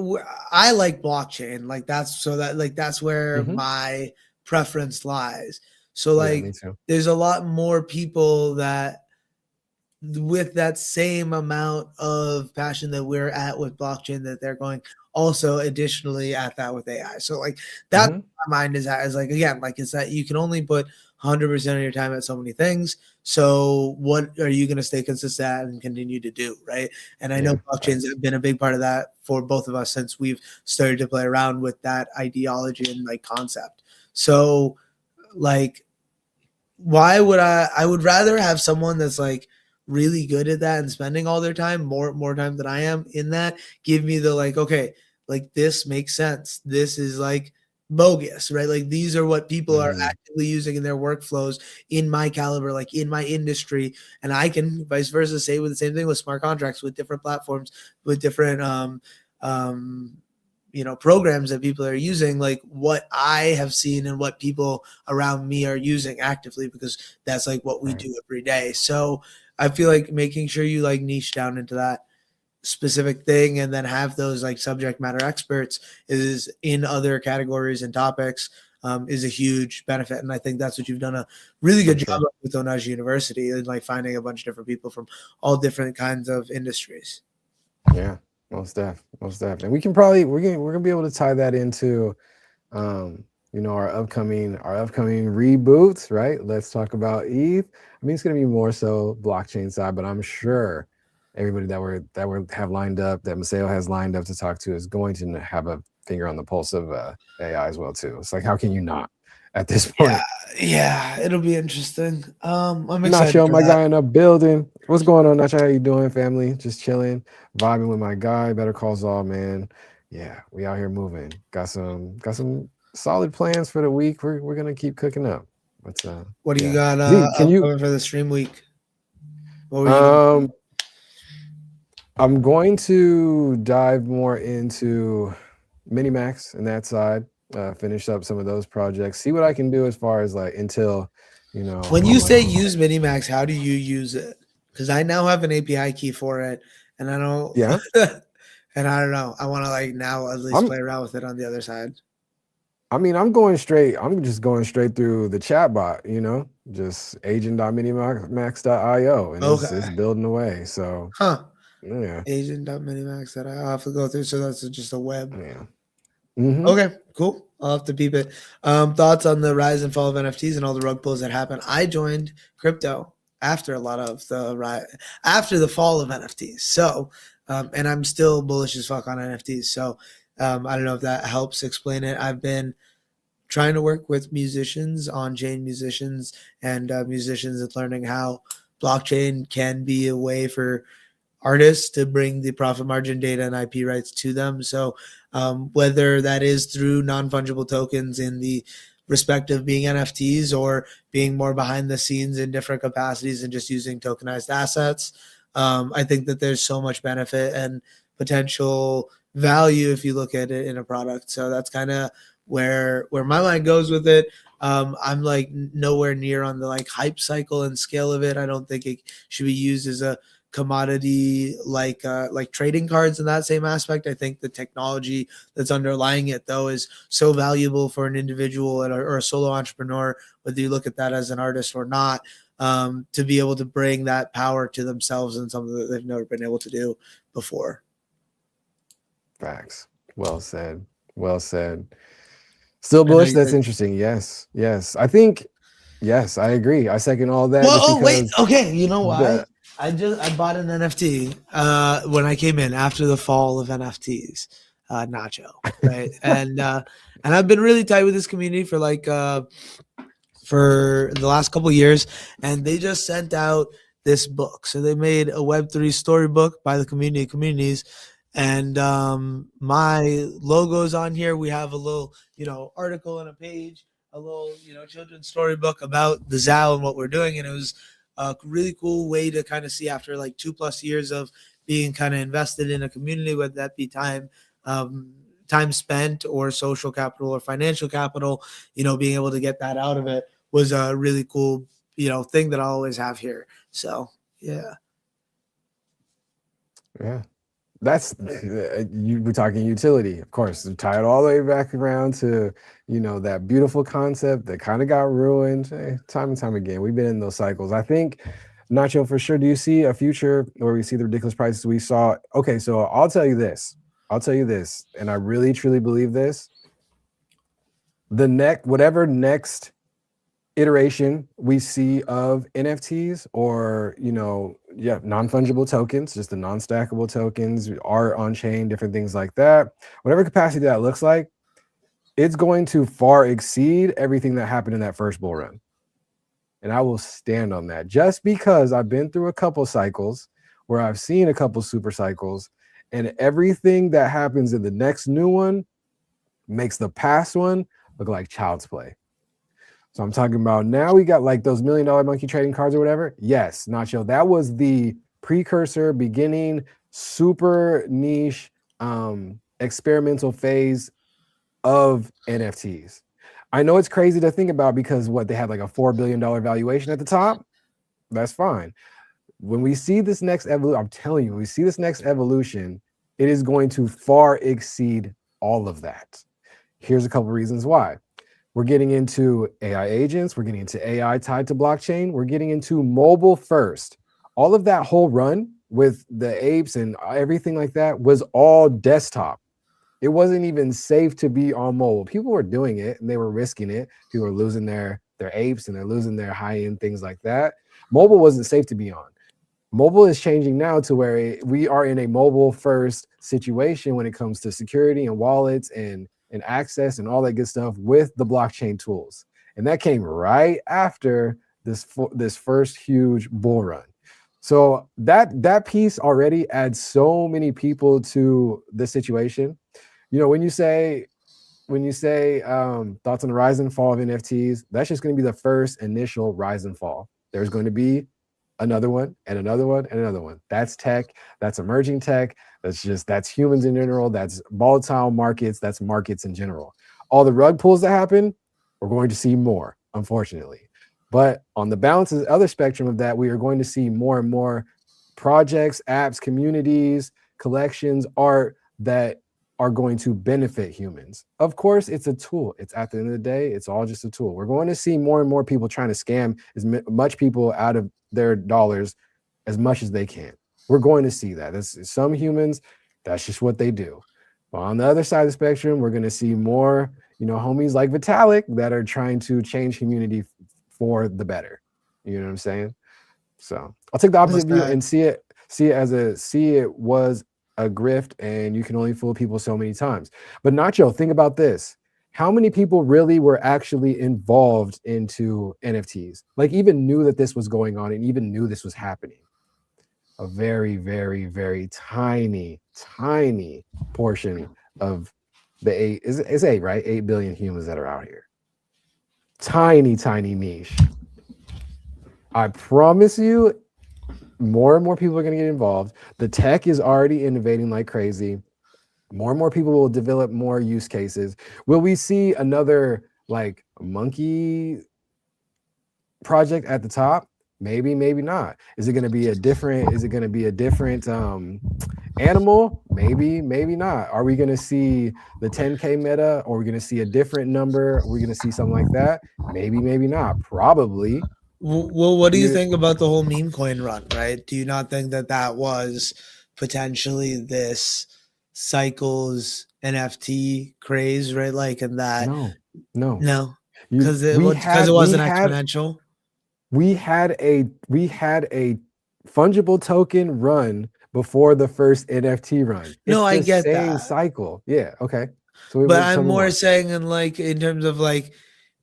I like blockchain, like that's where Hmm. my preference lies. So Yeah, me like too. there's a lot more people that with that same amount of passion that we're at with blockchain, that they're going also additionally at that with AI. So like that's Hmm. my mind is at, is like, again, like it's that you can only put 100% of your time at so many things. So what are you going to stay consistent at and continue to do, right? And I know Yeah, blockchains have been a big part of that for both of us since we've started to play around with that ideology and like concept. So like, why would I would rather have someone that's like really good at that and spending all their time, more time than I am in that, give me the like, okay, like this makes sense. This is like bogus, right? Like these are what people are Mhm. actively using in their workflows in my caliber, like in my industry. And I can vice versa say with the same thing with smart contracts, with different platforms, with different um programs that people are using, like what I have seen and what people around me are using actively, because that's like what we Right. do every day. So I feel like making sure you like niche down into that specific thing and then have those like subject matter experts is in other categories and topics, is a huge benefit. And I think that's what you've done a really For good job sure. of with Onaji University, and like finding a bunch of different people from all different kinds of industries. Yeah. Most def. And we can probably we're gonna be able to tie that into um our upcoming reboots, right? Let's talk about Eve. I mean, it's going to be more so blockchain side, but I'm sure everybody that we have lined up, that Maseo has lined up to talk to, is going to have a finger on the pulse of AI as well too. It's like, how can you not at this Yeah, point? yeah, it'll be interesting. I'm excited Nacho, for my that. guy in the building. What's going on, Nacho? How you doing, family? Just chilling, vibing with my guy. Better Call Saul, man. Yeah, we out here moving. Got some solid plans for the week. We're gonna keep cooking up. But What do you yeah. got Z, can you upcoming for the stream week? What were you gonna do? um I'm going to dive more into Minimax and that side, finish up some of those projects, see what I can do as far as like until, When I'm you like, say use Minimax, how do you use it? Because I now have an API key for it, and I don't, yeah, and I don't know. I want to like now at least I'm play around with it on the other side. I mean, I'm just going straight through the chat bot, just agent.minimax.io, and it's Okay, building away. So huh? yeah, Agent.minimax that I'll have to go through. So that's just a web. yeah. Hmm. Okay, cool. I'll have to peep it. Thoughts on the rise and fall of NFTs and all the rug pulls that happened? I joined crypto after a lot of after the fall of NFTs. So, and I'm still bullish as fuck on NFTs. So, I don't know if that helps explain it. I've been trying to work with musicians, on-chain musicians, and musicians, and learning how blockchain can be a way for artists to bring the profit margin data and IP rights to them. So whether that is through non-fungible tokens in the respective being NFTs, or being more behind the scenes in different capacities and just using tokenized assets, I think that there's so much benefit and potential value if you look at it in a product. So that's kind of where my mind goes with it. I'm like nowhere near on the like hype cycle and scale of it. I don't think it should be used as a commodity like trading cards in that same aspect. I think the technology that's underlying it though is so valuable for an individual or a solo entrepreneur, whether you look at that as an artist or not, to be able to bring that power to themselves and something that they've never been able to do before. Facts. Well said. Well said. Still I know bullish. you That's said. interesting. Yes. Yes. I think. Yes, I agree. I second all that. Well, Just oh wait, because okay. You know why? the I bought an NFT when I came in after the fall of NFTs, Nacho, right? And I've been really tight with this community for the last couple of years, and they just sent out this book. So they made a Web3 storybook by the community of communities, and my logo's on here. We have a little, article and a page, a little, children's storybook about the ZAO and what we're doing, and it was a really cool way to kind of see after like 2+ years of being kind of invested in a community, whether that be time spent or social capital or financial capital, being able to get that out of it was a really cool, thing that I always have here. So yeah. yeah, that's you were talking utility, of course. Tie it all the way back around to that beautiful concept that kind of got ruined time and time again. We've been in those cycles. I think, Nacho, for sure. Do you see a future where we see the ridiculous prices we saw? Okay, so I'll tell you this. And I really truly believe this. Whatever next iteration we see of NFTs, or non-fungible tokens, just the non-stackable tokens, art on chain, different things like that, whatever capacity that looks like, it's going to far exceed everything that happened in that first bull run. And I will stand on that just because I've been through a couple cycles where I've seen a couple super cycles, and everything that happens in the next new one makes the past one look like child's play. So I'm talking about now we got like those $1 million monkey trading cards or whatever. Yes, Nacho, that was the precursor, beginning, super niche, experimental phase of NFTs. I know it's crazy to think about because what they had like a $4 billion valuation at the top. That's fine. When we see this next evolution, I'm telling you, when we see this next evolution, it is going to far exceed all of that. Here's a couple reasons why. We're getting into AI agents. We're getting into AI tied to blockchain. We're getting into mobile first. All of that whole run with the apes and everything like that was all desktop. It wasn't even safe to be on mobile. People were doing it and they were risking it. People were losing their apes and they're losing their high-end things like that. Mobile wasn't safe to be on. Mobile is changing now to where we are in a mobile first situation when it comes to security and wallets and access and all that good stuff with the blockchain tools. And that came right after this first huge bull run. So that piece already adds so many people to the situation. You know, when you say thoughts on the rise and fall of NFTs, that's just going to be the first initial rise and fall. There's going to be another one and another one and another one. That's tech. That's emerging tech. That's humans in general. That's volatile markets. That's markets in general. All the rug pulls that happen, we're going to see more, unfortunately. But on the balance of the other spectrum of that, we are going to see more and more projects, apps, communities, collections, art that are going to benefit humans. Of course, it's a tool. It's at the end of the day, it's all just a tool. We're going to see more and more people trying to scam as much people out of their dollars as much as they can. We're going to see that. Some humans, that's just what they do. But on the other side of the spectrum, we're going to see more, homies like Vitalik that are trying to change humanity for the better. You know what I'm saying? So I'll take the opposite view and see it was a grift, and you can only fool people so many times. But Nacho, think about this. How many people really were actually involved into NFTs? Like even knew that this was going on and even knew this was happening? A very, very, very tiny portion of the it's 8, right? 8 billion humans that are out here. Tiny niche. I promise you, more and more people are going to get involved. The tech is already innovating like crazy. More and more people will develop more use cases. Will we see another like monkey project at the top? Maybe, maybe not. Is it going to be a different animal? Maybe, maybe not. Are we going to see the 10K meta, or are we going to see a different number? Are we going to see something like that? Maybe, maybe not. Probably. Well, what do you think about the whole meme coin run, right? Do you not think that was potentially this cycle's NFT craze, right? Like, in that, no, because it wasn't exponential. We had a fungible token run before the first NFT run. No, I get that cycle. Yeah. Okay. So, but I'm more saying in terms of like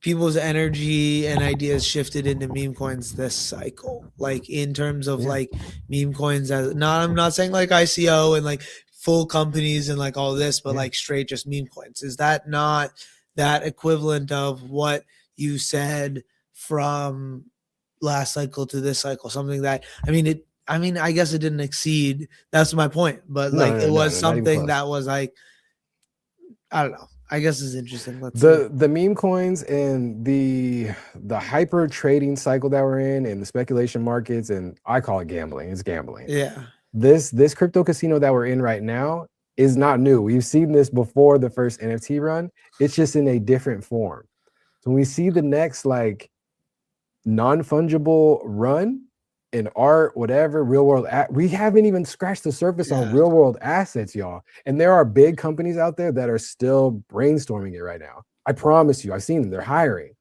people's energy and ideas shifted into meme coins this cycle, like in terms of like meme coins as I'm not saying like ICO and like full companies and like all this, but like straight just meme coins. Is that not that equivalent of what you said from last cycle to this cycle? Something that I guess it didn't exceed. That's my point. But it was something that was like, I don't know. I guess it's interesting. The meme coins and the hyper trading cycle that we're in, and the speculation markets, and I call it gambling. It's gambling. Yeah. This crypto casino that we're in right now is not new. We've seen this before the first NFT run. It's just in a different form. So when we see the next like non-fungible run in art, whatever, real world, we haven't even scratched the surface on real world assets, y'all. And there are big companies out there that are still brainstorming it right now. I promise you, I've seen them. They're hiring.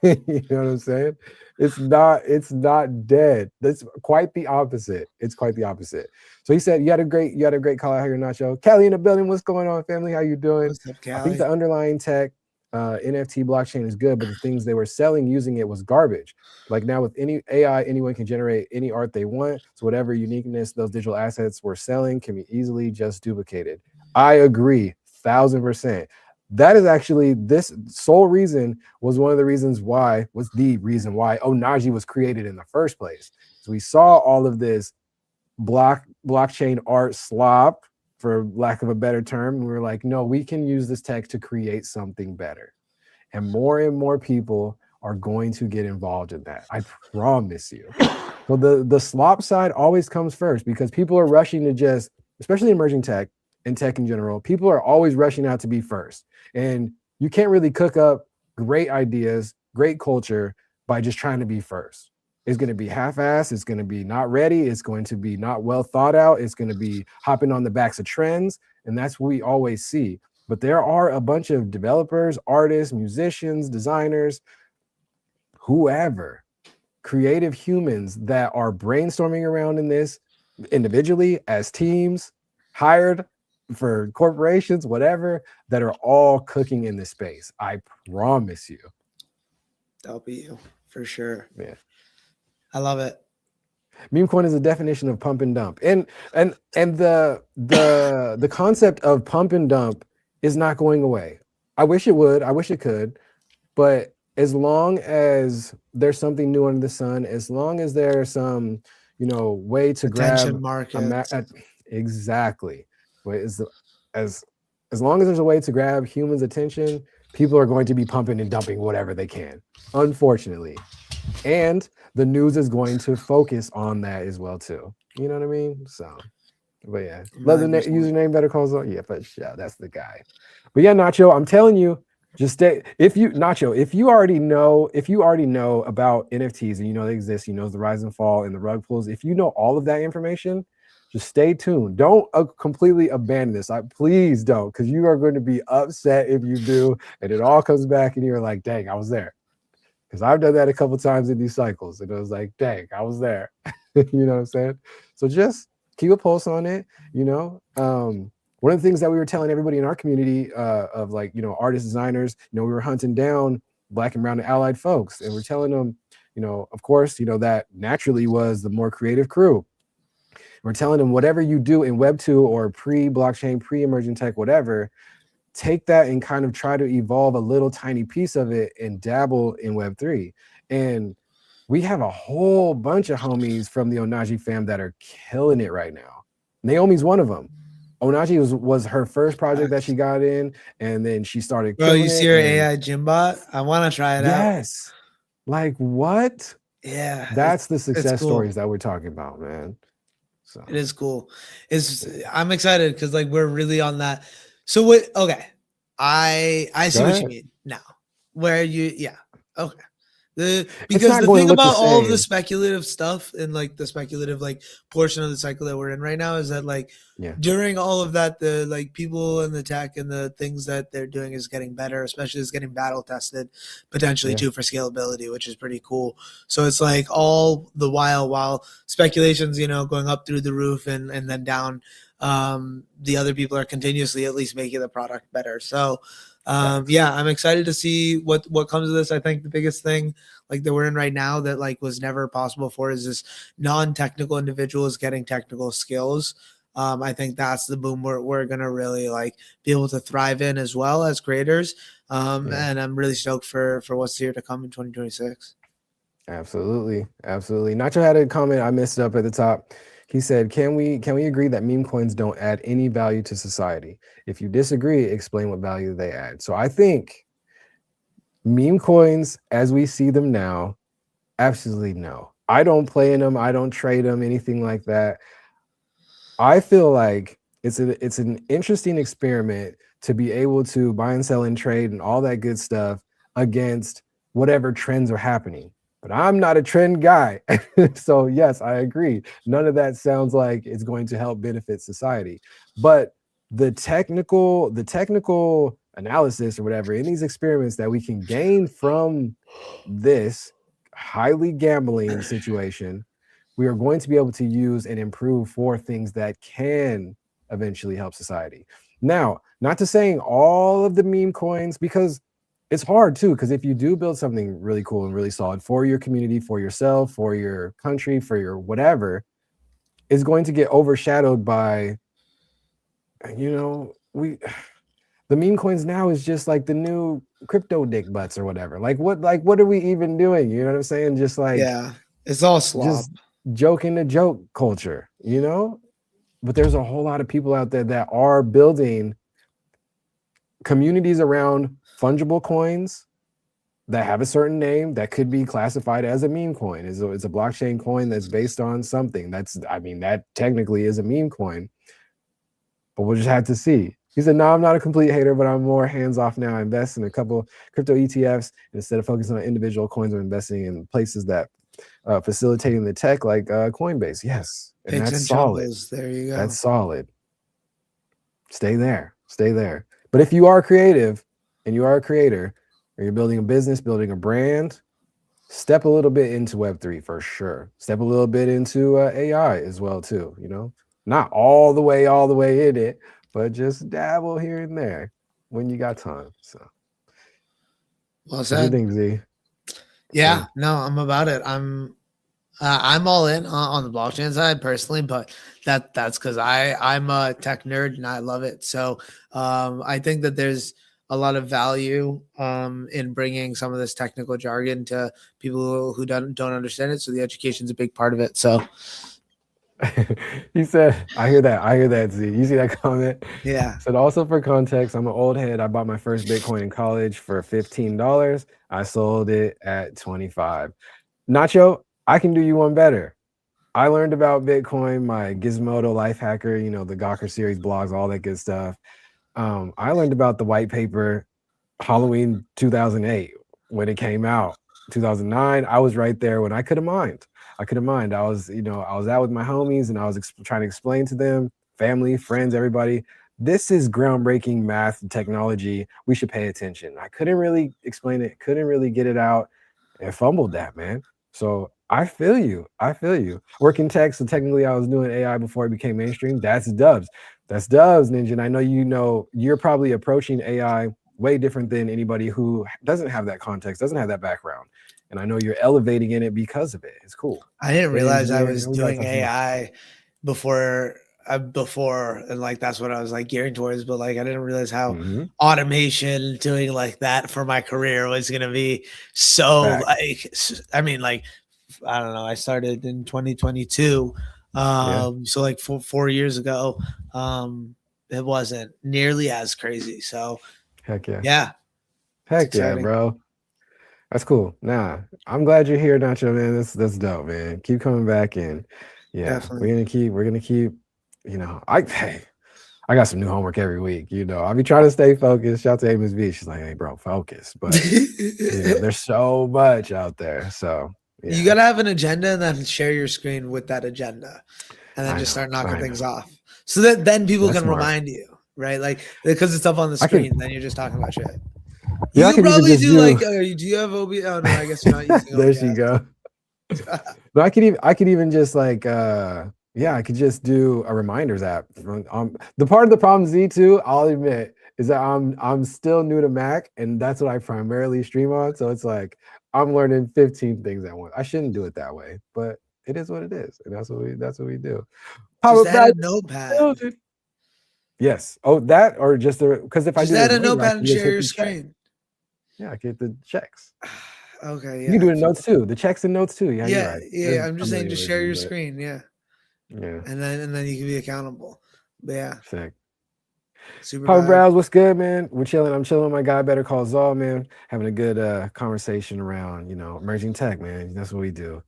You know what I'm saying? It's not dead. That's quite the opposite. It's quite the opposite. So he said you had a great call out here, Nacho. Kelly in the building. What's going on, family? How you doing? What's up, Kelly? I think the underlying tech NFT blockchain is good, but the things they were selling using it was garbage. Like now with any AI, anyone can generate any art they want. So whatever uniqueness those digital assets were selling can be easily just duplicated. I agree, 1000%. That is actually this sole reason was one of the reasons why was the reason why Onaji was created in the first place. So we saw all of this blockchain art slop, for lack of a better term. And we were like, no, we can use this tech to create something better. And more people are going to get involved in that. I promise you. So the slop side always comes first because people are rushing to just, especially emerging tech and tech in general, people are always rushing out to be first. And you can't really cook up great ideas, great culture by just trying to be first. It's going to be half-assed. It's going to be not ready. It's going to be not well thought out. It's going to be hopping on the backs of trends. And that's what we always see. But there are a bunch of developers, artists, musicians, designers, whoever, creative humans that are brainstorming around in this individually, as teams, hired for corporations, whatever, that are all cooking in this space. I promise you. That'll be you for sure. Yeah. I love it. Meme coin is a definition of pump and dump. And the concept of pump and dump is not going away. I wish it would. I wish it could. But as long as there's something new under the sun, as long as there's some, way to Attention grab markets. exactly. As long as there's a way to grab humans' attention, people are going to be pumping and dumping whatever they can, unfortunately. And the news is going to focus on that as well too. You know what I mean? So, but yeah, love the username Better Calls on. Yeah, but yeah, that's the guy. But yeah, Nacho, I'm telling you, just stay. If you already know about NFTs and you know they exist, you know the rise and fall and the rug pulls. If you know all of that information, just stay tuned. Don't completely abandon this. Please don't, because you are going to be upset if you do, and it all comes back and you're like, dang, I was there. Because I've done that a couple times in these cycles, and it was like, dang, I was there. You know what I'm saying? So just keep a pulse on it. One of the things that we were telling everybody in our community of artists, designers, we were hunting down Black and brown and allied folks, and we're telling them, of course, that naturally was the more creative crew. We're telling them whatever you do in Web 2 or pre-blockchain, pre-emerging tech, whatever, take that and kind of try to evolve a little tiny piece of it and dabble in Web 3. And we have a whole bunch of homies from the Onaji fam that are killing it right now. Naomi's one of them. Onaji was her first project that she got in, and then she started killing it. You see her AI Gymbot? I want to try it out. Yes. Like what? Yeah. That's the success stories that we're talking about, man. So it is cool. I'm excited because we're really on that. So what? Okay, I see what you mean now. Where okay. Because the thing about all of the speculative stuff and the speculative portion of the cycle that we're in right now is that during all of that, the people and the tech and the things that they're doing is getting better, especially it's getting battle tested potentially too for scalability, which is pretty cool. So it's all the while speculations, going up through the roof and then down, the other people are continuously at least making the product better. So I'm excited to see what comes of this. I think the biggest thing that we're in right now that was never possible before is this non-technical individuals getting technical skills. I think that's the boom we're gonna really be able to thrive in as well as creators. And I'm really stoked for what's here to come in 2026. Absolutely. Nacho had a comment I missed up at the top. He said, can we agree that meme coins don't add any value to society? If you disagree, explain what value they add. So I think meme coins, as we see them now, absolutely no. I don't play in them. I don't trade them, anything like that. I feel like it's an interesting experiment to be able to buy and sell and trade and all that good stuff against whatever trends are happening. But I'm not a trend guy. So yes, I agree. None of that sounds like it's going to help benefit society. But the technical analysis or whatever in these experiments that we can gain from this highly gambling situation, we are going to be able to use and improve for things that can eventually help society. Now, not to saying all of the meme coins, because it's hard too, because if you do build something really cool and really solid for your community, for yourself, for your country, for your whatever, it's going to get overshadowed by, we the meme coins now is just like the new crypto dick butts or whatever. Like what are we even doing? You know what I'm saying? Just like Yeah, it's all slop. just joking the joke culture, But there's a whole lot of people out there that are building communities around fungible coins that have a certain name that could be classified as a meme coin. It's a blockchain coin that's based on something. That technically is a meme coin, but we'll just have to see. He said, no, I'm not a complete hater, but I'm more hands-off now. I invest in a couple crypto ETFs. Instead of focusing on individual coins, I'm investing in places that facilitating the tech like Coinbase. Yes, and Picks that's and solid. shovels. There you go. That's solid. Stay there. Stay there. But if you are creative and you are a creator, or you're building a business, building a brand, step a little bit into Web3 for sure. Step a little bit into AI as well too. Not all the way in it, but just dabble here and there when you got time. So, Well what you said. think, Z? Yeah, no, I'm about it. I'm all in on the blockchain side personally, but that's because I'm a tech nerd and I love it. So I think that there's a lot of value in bringing some of this technical jargon to people who don't understand it. So the education is a big part of it. So He said, I hear that, Z. You see that comment? yeah, Said, also for context, I'm an old head. I bought my first Bitcoin in college for $15. I sold it at 25. Nacho, I can do you one better. I learned about Bitcoin, my Gizmodo Life Hacker, the Gawker series blogs, all that good stuff. I learned about the white paper Halloween 2008 when it came out. 2009, I was right there when I could have mined. I was, I was out with my homies and I was trying to explain to them, family, friends, everybody, this is groundbreaking math and technology. We should pay attention. I couldn't really explain it, couldn't really get it out, and fumbled that, man. So I feel you. Working tech, so technically I was doing AI before it became mainstream. That's dubs. Ninja. And I know you're probably approaching AI way different than anybody who doesn't have that context, doesn't have that background. And I know you're elevating in it because of it. It's cool. I didn't Data realize I engineer, was we gotta doing talk some more. AI before and like that's what I was like gearing towards, but like I didn't realize how automation doing like that for my career was gonna be so like I mean like I don't know, I started in 2022. So like 4 years ago. It wasn't nearly as crazy. So Heck yeah. yeah, it's Heck yeah, exciting. bro. That's cool. Nah, I'm glad you're here, Nacho, man. That's dope, man. Keep coming back in. Yeah, Definitely. we're gonna keep, I got some new homework every week. I'll be trying to stay focused. Shout out to Amos V. She's like, hey, bro, focus. But there's so much out there. So yeah. You gotta have an agenda and then share your screen with that agenda, and then I just start know. knocking things off, so that then people That's can smart. remind you, right? Like because it's up on the screen, then you're just talking about shit. Yeah, You I could could even probably just do like, do you have OB? Oh no, I guess you're not using there OBS. she go. But I could even just like I could just do a reminders app. The part of the problem, Z, too, I'll admit, is that I'm still new to Mac, and that's what I primarily stream on. So it's like I'm learning 15 things at once. I shouldn't do it that way, but it is what it is, and that's what we do. Just add a notepad. Yes. Oh, that or just because if I Just do add this a later, I notepad can and just share hit your the check. screen. Yeah, I get the checks. Okay, You can do yeah. the notes too. The checks and notes too. Yeah, you're right. Yeah. I'm A just saying, million just ways share to your do it. screen. Yeah, Yeah. and then you can be accountable. But yeah, Sick. super Papa valid. Browse, what's good, man? We're chilling. I'm chilling with my guy, Better Call Saul, man. Having a good conversation around, emerging tech, man. That's what we do.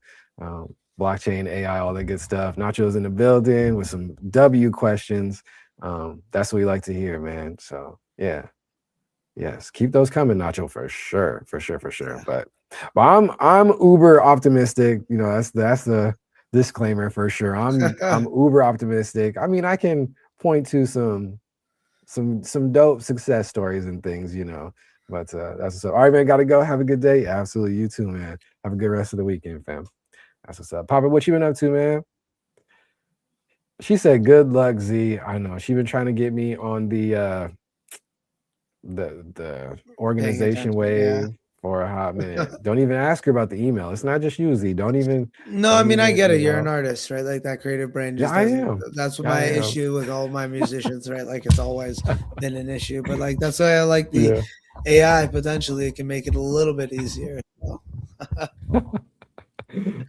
Blockchain, AI, all that good stuff. Nacho's in the building with some W questions. That's what we like to hear, man. So yeah. Yes, keep those coming, Nacho, for sure. Yeah. But I'm uber optimistic. That's the disclaimer for sure. I'm uber optimistic. I mean, I can point to some dope success stories and things, But that's what's up. All right, man. Gotta go. Have a good day. Absolutely, you too, man. Have a good rest of the weekend, fam. That's what's up. Papa, what you been up to, man? She said, "Good luck, Z." I know she been trying to get me on the the Paying organization attention. Yeah. wave for a hot minute. Don't even ask her about the email. It's not just you, Z. No, I Don't mean, I even, get it. You're an artist, right? Like that creative brain Yeah, just I doesn't. am. That's what Yeah, I my am. issue with all my musicians, right? Like it's always been an issue, but like that's why I like the Yeah. AI. Potentially, it can make it a little bit easier.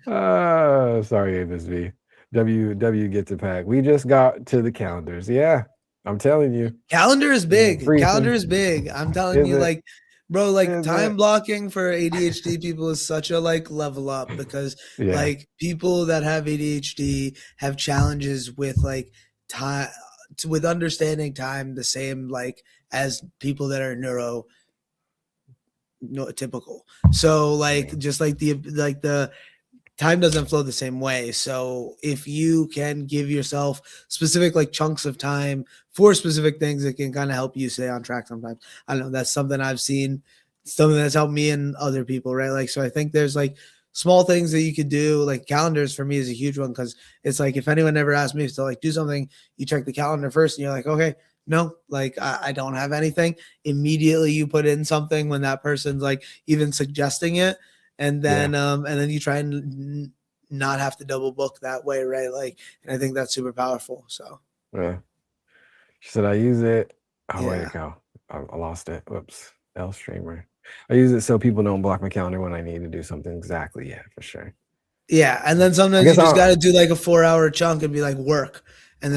So. Sorry, Avis V. W get to pack. We just got to the calendars. Yeah, I'm telling you. Calendar is big. Calendar Briefing. is big. I'm telling Is you, it? like, bro, like Is time it? blocking for ADHD people is such a like level up because Yeah. like people that have ADHD have challenges with like time with understanding time the same like as people that are neurotypical. So like Yeah. just like the time doesn't flow the same way. So if you can give yourself specific like chunks of time for specific things, it can kind of help you stay on track sometimes. I don't know. That's something I've seen, something that's helped me and other people, right? Like, so I think there's like small things that you could do. Like calendars for me is a huge one because it's like if anyone ever asked me to like do something, you check the calendar first and you're like, okay, no, like I don't have anything. Immediately you put in something when that person's like even suggesting it, Yeah. and then you try and not have to double book that way, right? Like, and I think that's super powerful. So Yeah. She said I use it. Oh, where'd it yeah, go? I lost it. Whoops. L streamer. I use it so people don't block my calendar when I need to do something. Exactly. Yeah, for sure. yeah, and then I sometimes you guess just got I'll. to do like a 4 hour chunk and be like work, Yeah. and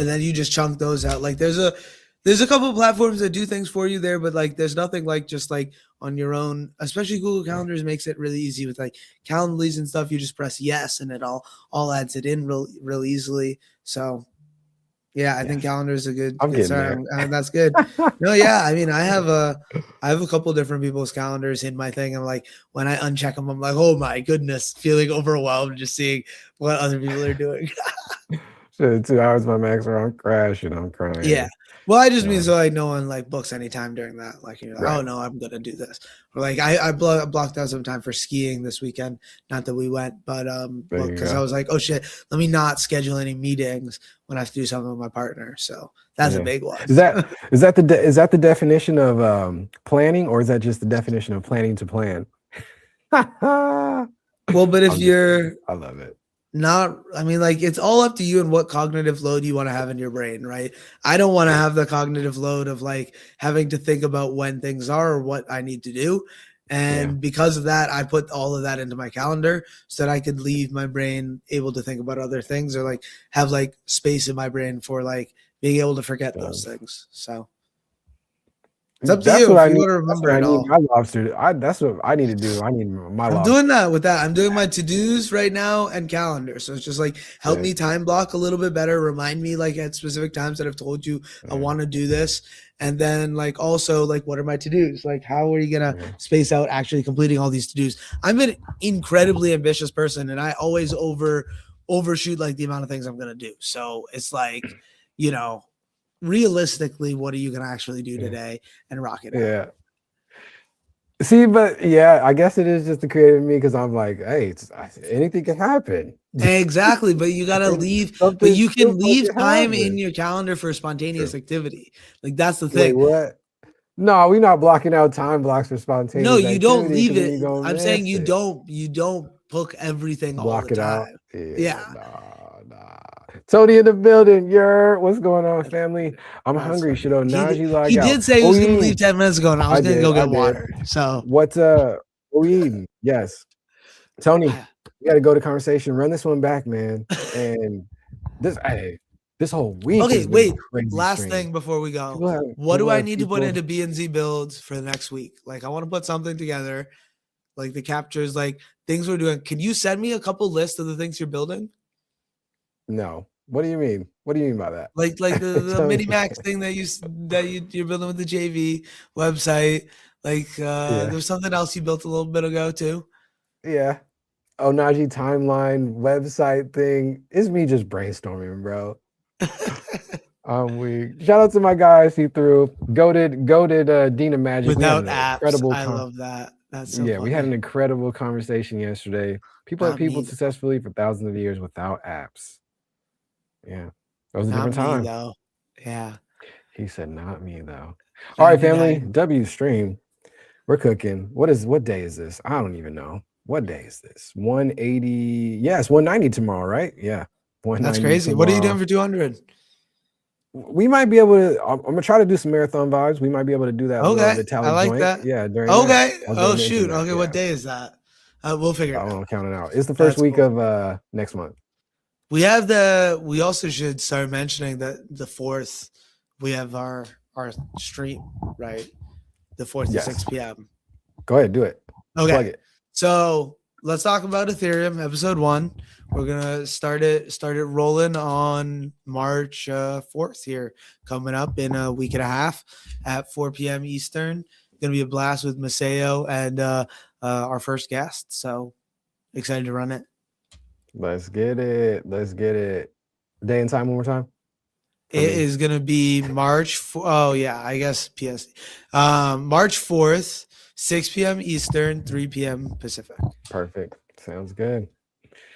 then you just chunk those out. Like there's a couple of platforms that do things for you there, but like there's nothing like just like on your own. Especially Google Yeah. Calendars makes it really easy with like Calendly and stuff. You just press yes, and it all adds it in real easily. So yeah, I think Yes. calendar is a I'm good getting start. there. That's good. No, yeah, I mean, I have a couple different people's calendars in my thing. I'm like, when I uncheck them, I'm like, oh my goodness, feeling overwhelmed just seeing what other people are doing. Shit, 2 hours my max or I'm crashing. I'm Yeah. crying. Well, I just mean Yeah. so like no one like books any time during that. Like you're like, oh Right. no, I'm gonna do this. Or like blocked out some time for skiing this weekend. Not that we went, but There well, you because I go. was like, oh shit, let me not schedule any meetings when I have to do something with my partner. So that's a Yeah. big one. Is that is that the definition of planning, or is that just the definition of planning to plan? I'm Well, but if just kidding. you're I love it. not, I mean, like it's all up to you and what cognitive load you want to have in your brain, right? I don't want to Yeah. have the cognitive load of like having to think about when things are or what I need to do. Yeah. And because of that, I put all of that into my calendar so that I could leave my brain able to think about other things or like have like space in my brain for like being able to forget those Does. things. So it's up to That's you what if I you need. want to That's remember what I it need all. my lobster. That's what I need to do. I need my I'm lobster. doing that with that. I'm doing my to-dos right now and calendar. So it's just like help me Sick. time block a little bit better. Remind me like at specific times that I've told you I Yeah. want to do this. And then like also like what are my to-dos? Like how are you gonna Yeah. space out actually completing all these to-dos? I'm an incredibly ambitious person and I always overshoot like the amount of things I'm gonna do. So it's like, you know, realistically, what are you gonna actually do Yeah. today and rock it out? Yeah. See, but yeah, I guess it is just the creative me because I'm like, hey, anything can happen. Exactly, but you gotta leave, but Something you can stupid leave can time in happen. your calendar for spontaneous True. activity. Like that's the Wait, thing. what? No, we're not blocking out time blocks for No, spontaneous you don't activity leave because then it. you're gonna I'm saying miss it. you don't book everything all the Block it out. time. Yeah, Yeah. nah. Tony in the building. What's going on, family? I'm That's hungry. funny. Should Onaji log He out? did say he What was we gonna leave eating? 10 minutes ago and I was I gonna did. go I get did. water. So What we eating? Yes. Tony, we got to go to conversation. Run this one back, man. And hey, this whole week okay, has been wait. crazy Last stream. thing before we go. People have What do I need to put into B and Z builds for the next week? Like I want to put something together, like the captures, like things we're doing. Can you send me a couple lists of the things you're building? no. What do you mean? What do you mean by that? Like the Tell mini me. max thing that you're building with the JV website. Like Yeah. there's something else you built a little bit ago too. Yeah. Onaji timeline website thing. It's me just brainstorming, bro. I'm weak. Shout out to my guys. He threw goaded Dina Magic. We had Without an apps, incredible I love that. That's so yeah, we had funny. an incredible conversation yesterday. People have Not people me though. successfully for thousands of years without apps. Yeah. That was a Not different me time. though. Yeah. He said, not me though. All right, That'd be family. nice. W stream. We're cooking. What day is this? I don't even know. What day is this? 180. Yeah, it's 190 tomorrow, right? Yeah. That's 190 crazy. What are you doing tomorrow. for 200? We might be able to. I'm gonna try to do some marathon vibes. We might be able to do that little Okay, I Vitalik like joint. that. Yeah, during that. Okay. I'll go Oh mention shoot. that. Okay, what Yeah. day is that? We'll figure it I'm out. counting out. It's the first That's week cool. of next month. We also should start mentioning that the 4th we have our stream, right? The 4th at Yes. 6 p.m. Go ahead, do it. Plug Okay. it. So let's talk about Ethereum, episode 1. We're gonna start it rolling on March 4th here, coming up in a week and a half at 4 p.m. Eastern. Gonna be a blast with Maseo and our first guest. So excited to run it. Let's get it. Let's get it. Day and time one more time. It is going to be March. Oh yeah, I guess PST. March 4th, 6 p.m. Eastern, 3 p.m. Pacific. Perfect. Sounds good.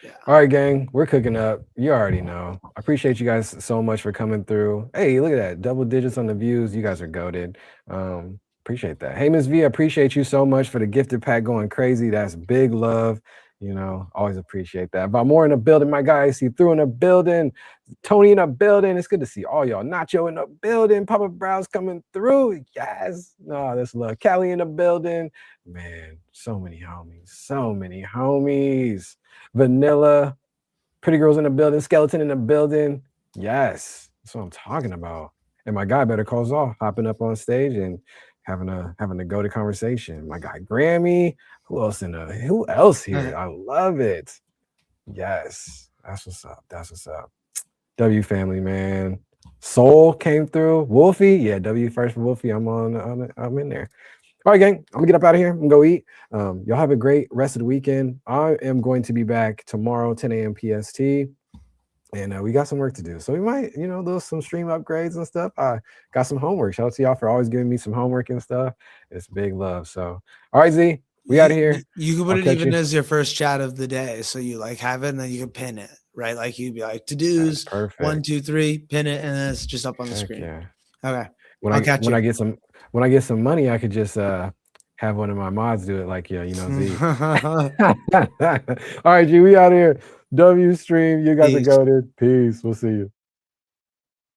Yeah. All right, gang. We're cooking up. You already know. I appreciate you guys so much for coming through. Hey, look at that. Double digits on the views. You guys are goated. Appreciate that. Hey, Miss V, I appreciate you so much for the gifted pack going crazy. That's big love. Always appreciate that. But more in the building, my guys. See through in the building. Tony in the building. It's good to see all y'all. Nacho in the building. Papa Brow's coming through. Yes. No, that's love. Callie in the building. Man, so many homies. So many homies. Vanilla. Pretty girls in the building. Skeleton in the building. Yes. That's what I'm talking about. And my guy Better Calls Off hopping up on stage and having a go to conversation. My guy Grammy. Who else here? I love it. Yes. That's what's up. That's what's up. W family, man. Soul came through. Wolfie. Yeah, W first for Wolfie. I'm in there. All right, gang. I'm gonna get up out of here. I'm gonna go eat. Y'all have a great rest of the weekend. I am going to be back tomorrow, 10 a.m. PST. And we got some work to do. So we might, do some stream upgrades and stuff. I got some homework. Shout out to y'all for always giving me some homework and stuff. It's big love. So, all right, Z, we out of here. You can put it even as your first chat of the day. So you have it and then you can pin it, right? Like you'd be like to-dos, 1, 2, 3, pin it, and then it's just up on the screen. Yeah. Okay. When I get some money, I could just have one of my mods do it like, Z. All right, G, we out here. W stream. You guys are goated. Peace. We'll see you.